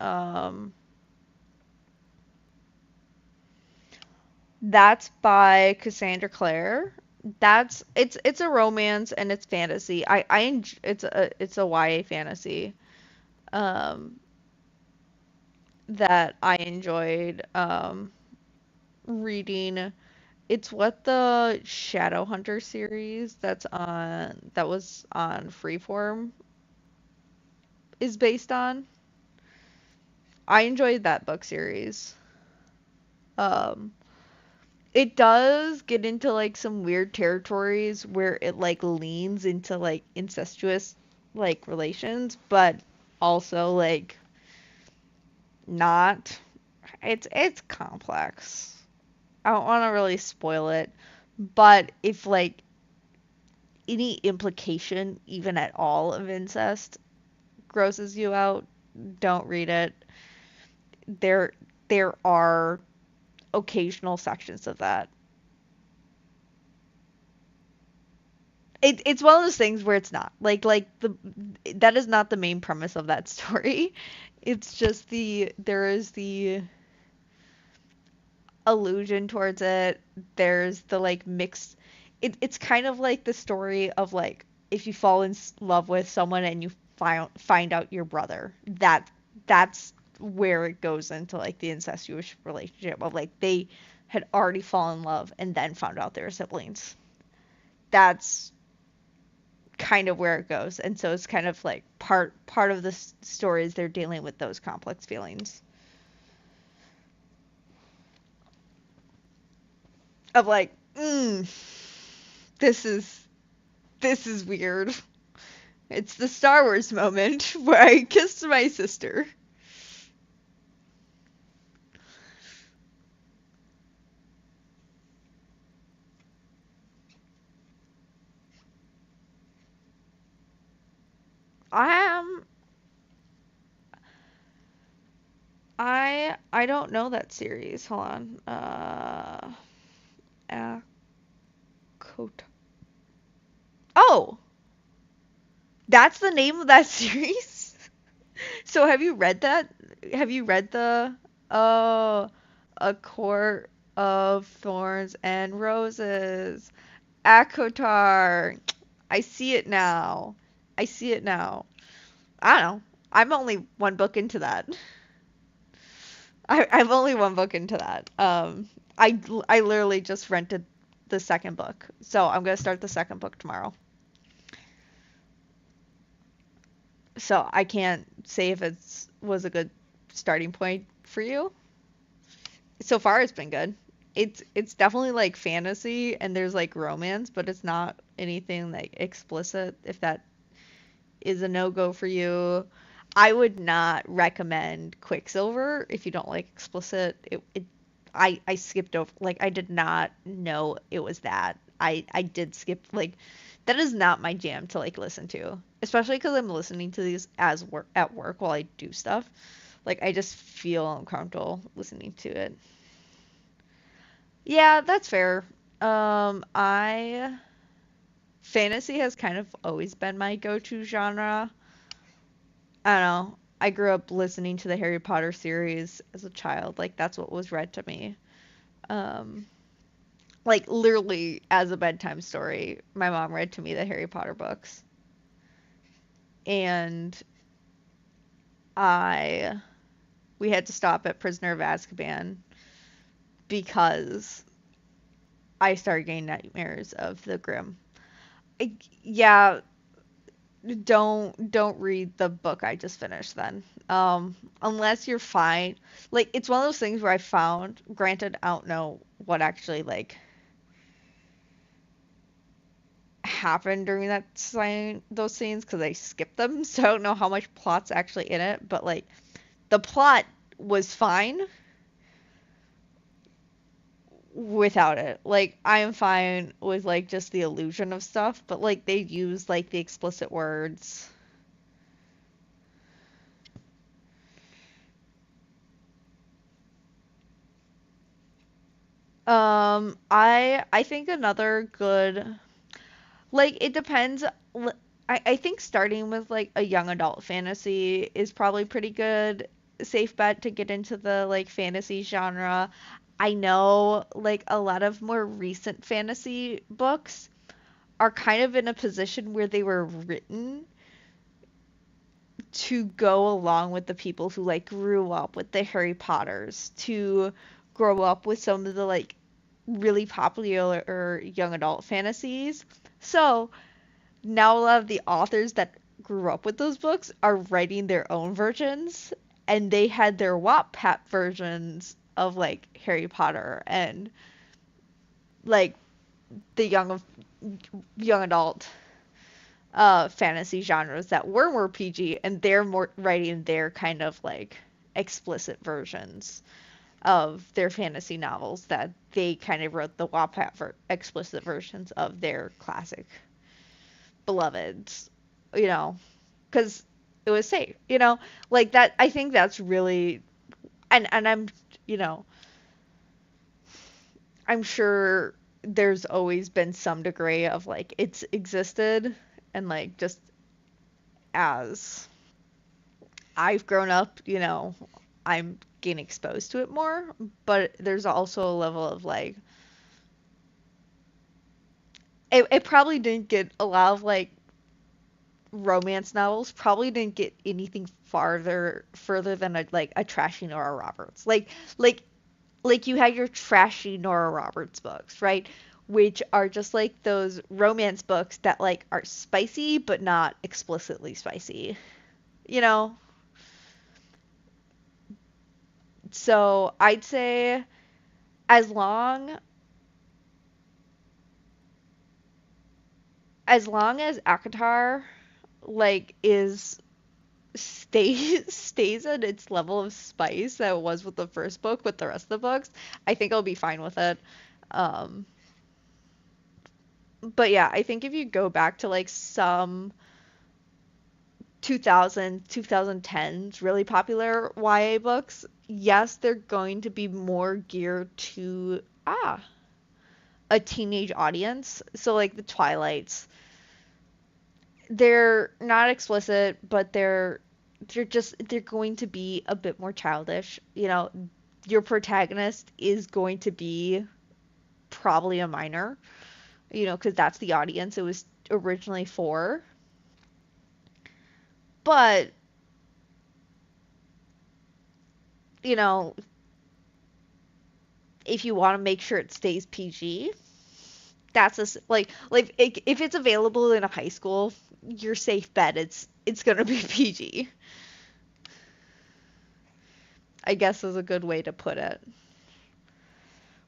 That's by Cassandra Clare. It's a romance and it's fantasy. It's a YA fantasy. Um, that I enjoyed reading. It's what the Shadowhunter series that was on Freeform is based on. I enjoyed that book series. Um, it does get into like some weird territories where it like leans into like incestuous like relations, but also like not. It's complex. I don't want to really spoil it, but if like any implication, even at all, of incest grosses you out, don't read it. There there are occasional sections of that. It's one of those things where it's not like the that is not the main premise of that story. It's just there is the allusion towards it. There's the like mixed. It's kind of like the story of like if you fall in love with someone and you find out your brother. That's where it goes into like the incestuous relationship of like they had already fallen in love and then found out they were siblings. That's kind of where it goes, and so it's kind of like part of the story is they're dealing with those complex feelings of like, this is this is weird. It's the Star Wars moment where I kissed my sister. I am I don't know that series. Hold on. Akota. Oh, that's the name of that series. So have you read that? Have you read the oh, A Court of Thorns and Roses? Akotar. I see it now. I see it now. I don't know. I'm only one book into that. I'm only one book into that. I literally just rented the second book, so I'm gonna start the second book tomorrow. So I can't say if it's was a good starting point for you. So far, it's been good. It's definitely like fantasy and there's like romance, but it's not anything like explicit. If that is a no-go for you, I would not recommend Quicksilver if you don't like explicit. I skipped over like I did not know it was that. I did skip like that is not my jam to like listen to, especially because I'm listening to these as work at work while I do stuff. Like I just feel uncomfortable listening to it. Yeah, that's fair. I fantasy has kind of always been my go-to genre. I don't know. I grew up listening to the Harry Potter series as a child. Like that's what was read to me. Um, like literally as a bedtime story, my mom read to me the Harry Potter books, and I we had to stop at Prisoner of Azkaban because I started getting nightmares of the Grim. Yeah, don't read the book I just finished then. Unless you're fine. Like it's one of those things where I found, granted, I don't know what actually like happened during those scenes because I skipped them, so I don't know how much plot's actually in it, but like the plot was fine without it. Like I am fine with like just the illusion of stuff, but like they use like the explicit words. I think another good like it depends. I think starting with like a young adult fantasy is probably pretty good safe bet to get into the like fantasy genre. I know like a lot of more recent fantasy books are kind of in a position where they were written to go along with the people who like grew up with the Harry Potters, to grow up with some of the like really popular young adult fantasies. So now a lot of the authors that grew up with those books are writing their own versions, and they had their Wattpad versions of like Harry Potter and like the young adult fantasy genres that were more PG, and they're more writing their kind of like explicit versions of their fantasy novels that they kind of wrote the Wattpad for explicit versions of their classic beloveds, you know, because it was safe, like that. I think that's really, and I'm, you know, I'm sure there's always been some degree of like it's existed, and like just as I've grown up, I'm getting exposed to it more, but there's also a level of like it probably didn't get a lot of like romance novels probably didn't get anything further than a trashy Nora Roberts. Like you had your trashy Nora Roberts books, right? Which are just like those romance books that like are spicy but not explicitly spicy. You know? So I'd say as long as Akatar like is stays at its level of spice that it was with the first book with the rest of the books, I think I'll be fine with it. Um, but yeah, I think if you go back to like some 2010s really popular YA books, yes, they're going to be more geared to a teenage audience. So like the Twilights, they're not explicit, but they're going to be a bit more childish. Your protagonist is going to be probably a minor, because that's the audience it was originally for. But, you know, if you want to make sure it stays PG, that's like if it's available in a high school, your safe bet it's going to be PG. I guess is a good way to put it.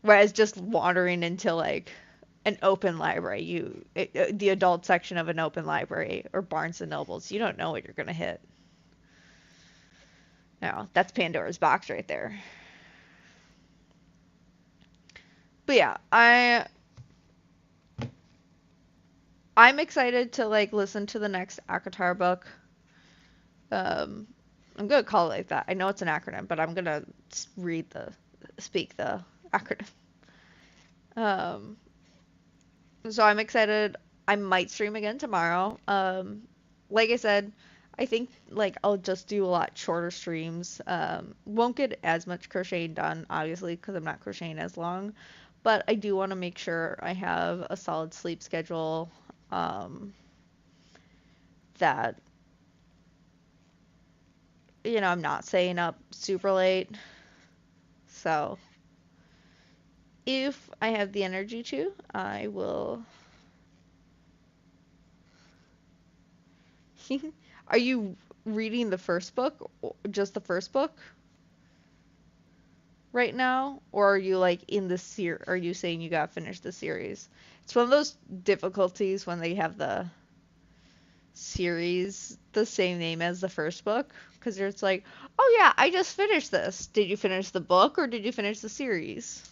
Whereas just wandering into like an open library, the adult section of an open library or Barnes and Nobles, you don't know what you're gonna hit. No, that's Pandora's box right there. But yeah, I'm excited to like listen to the next Akatar book. Um, I'm gonna call it like that. I know it's an acronym, but I'm gonna speak the acronym. Um, so I'm excited. I might stream again tomorrow. Like I said, I think like I'll just do a lot shorter streams. Won't get as much crocheting done, obviously, because I'm not crocheting as long. But I do want to make sure I have a solid sleep schedule. That I'm not staying up super late. So if I have the energy to, I will. Are you reading the first book, just the first book right now, or are you like in the Are you saying you got to finish the series? It's one of those difficulties when they have the series the same name as the first book, because it's like, oh yeah, I just finished this. Did you finish the book or did you finish the series?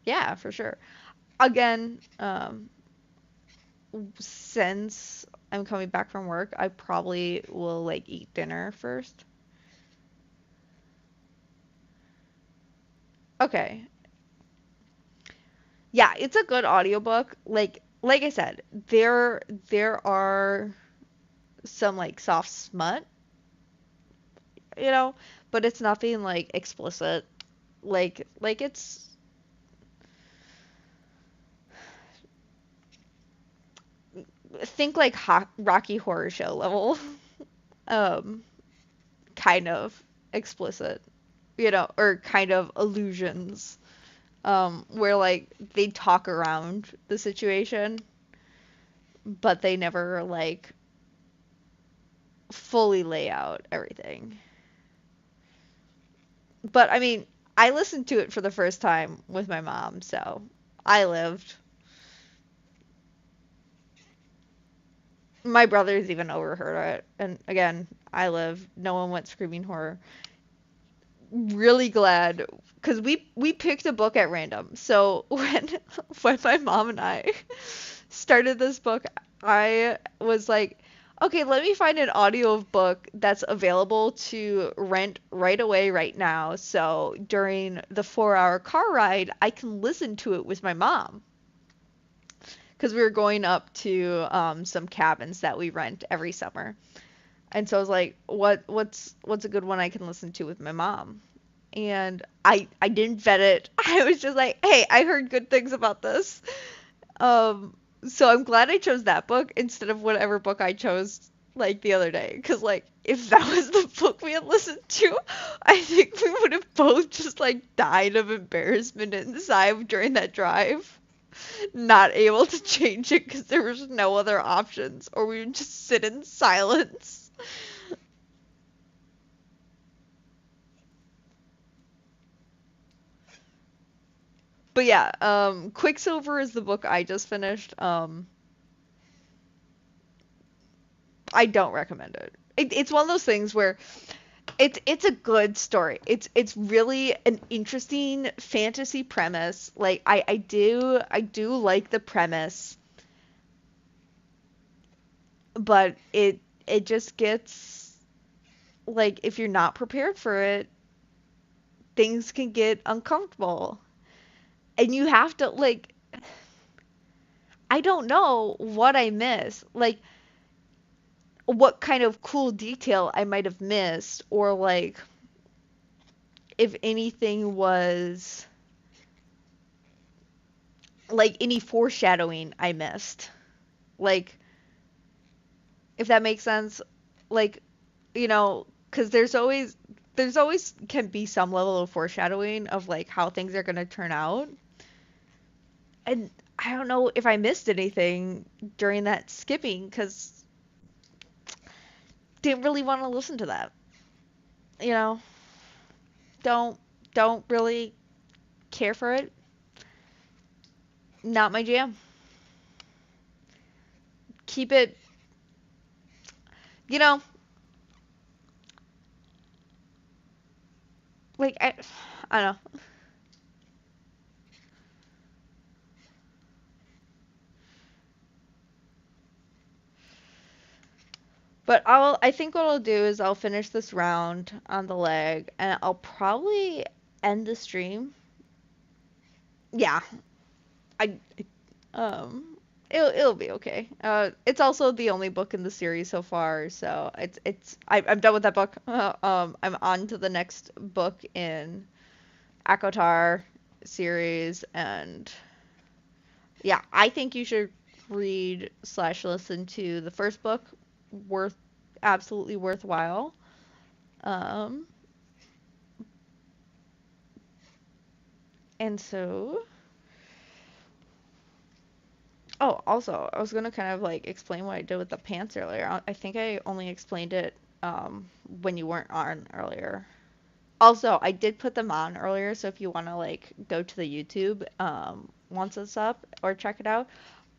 Yeah, for sure. Again, since I'm coming back from work, I probably will like eat dinner first. Okay. Yeah, it's a good audiobook. Like I said, there are some like soft smut, you know, but it's nothing like explicit. Like think like Rocky Horror Show level, um, kind of explicit, or kind of allusions, where like they talk around the situation, but they never like fully lay out everything. But I mean, I listened to it for the first time with my mom, so I lived. My brothers even overheard it, and again, I lived. No one went screaming horror. Really glad because we picked a book at random. So when my mom and I started this book, I was like, okay, let me find an audio book that's available to rent right away right now. So during the 4-hour car ride, I can listen to it with my mom because we were going up to some cabins that we rent every summer. And so I was like, what's a good one I can listen to with my mom? And I didn't vet it. I was just like, hey, I heard good things about this. Um, so I'm glad I chose that book instead of whatever book I chose like the other day. Cause like if that was the book we had listened to, I think we would have both just like died of embarrassment inside during that drive. Not able to change it because there was no other options, or we would just sit in silence. But yeah, Quicksilver is the book I just finished. I don't recommend it. It's one of those things where it's a good story. It's really an interesting fantasy premise. Like I do like the premise, but it just gets like if you're not prepared for it, things can get uncomfortable. And you have to like I don't know what I miss. Like what kind of cool detail I might have missed, or like if anything was like any foreshadowing I missed. Like, if that makes sense. Like, because there's always can be some level of foreshadowing of like how things are gonna turn out. And I don't know if I missed anything during that skipping because didn't really want to listen to that. You know, don't don't really care for it. Not my jam. Keep it, you know, like I don't know. But I think what I'll do is I'll finish this round on the leg and I'll probably end the stream. Yeah, I um it'll be okay. It's also the only book in the series so far, so I'm done with that book. I'm on to the next book in Akotar series, and yeah, I think you should read slash listen to the first book. Worth Absolutely worthwhile. Um, and so, oh, also, I was gonna kind of like explain what I did with the pants earlier. I think I only explained it when you weren't on earlier. Also, I did put them on earlier, so if you want to like go to the YouTube once it's up or check it out.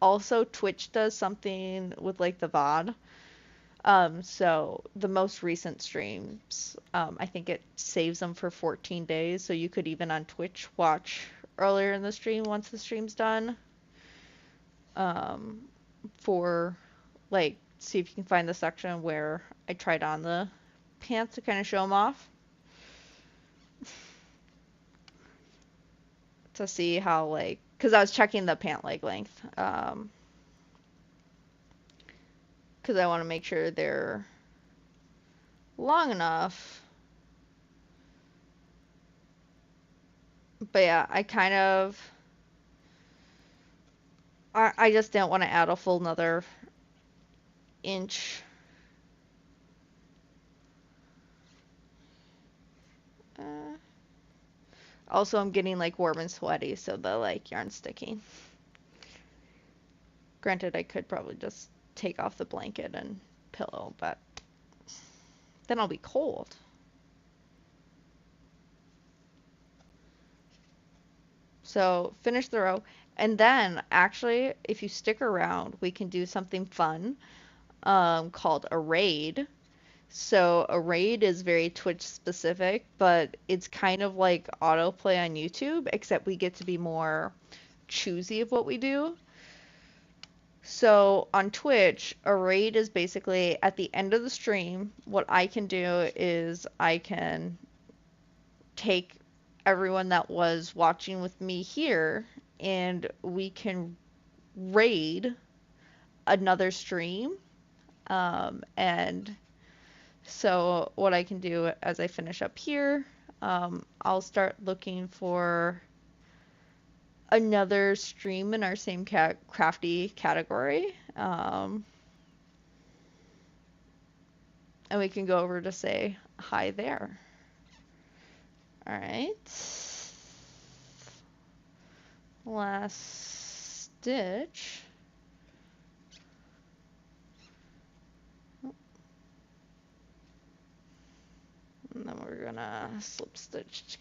Also, Twitch does something with like the VOD. So the most recent streams, I think it saves them for 14 days, so you could even on Twitch watch earlier in the stream once the stream's done. Um, for like see if you can find the section where I tried on the pants to kind of show them off to see how like because I was checking the pant leg length because I want to make sure they're long enough. But yeah, I just didn't want to add a full another inch. Uh, Also, I'm getting like warm and sweaty, so the like yarn's sticking. Granted, I could probably just take off the blanket and pillow, but then I'll be cold. So finish the row, and then actually, if you stick around, we can do something fun called a raid. So a raid is very Twitch specific, but it's kind of like autoplay on YouTube, except we get to be more choosy of what we do. So on Twitch, a raid is basically at the end of the stream, what I can do is I can take everyone that was watching with me here and we can raid another stream. And so what I can do as I finish up here, I'll start looking for another stream in our same crafty category. And we can go over to say hi there. All right. Last stitch. And then we're gonna slip stitch,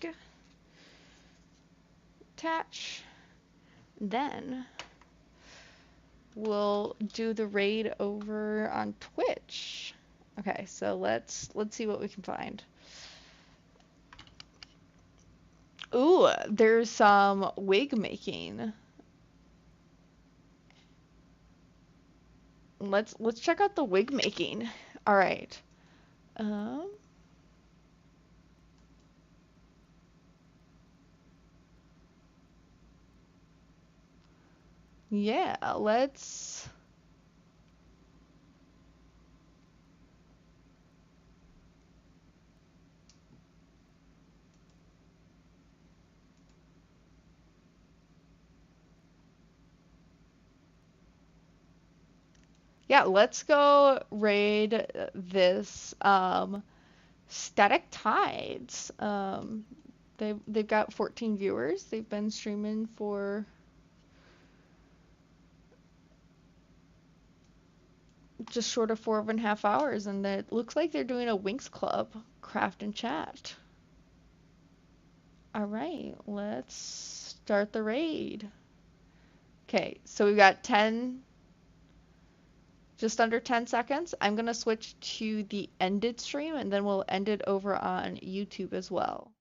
attach. Then we'll do the raid over on Twitch. Okay, so let's see what we can find. Ooh, there's some wig making. Let's check out the wig making. All right. Um, yeah, let's. Yeah, let's go raid this Static Tides. They've got 14 viewers. They've been streaming for just short of 4.5 hours, and it looks like they're doing a Winx Club craft and chat. All right, let's start the raid. Okay, so we've got 10, just under 10 seconds. I'm gonna switch to the ended stream, and then we'll end it over on YouTube as well.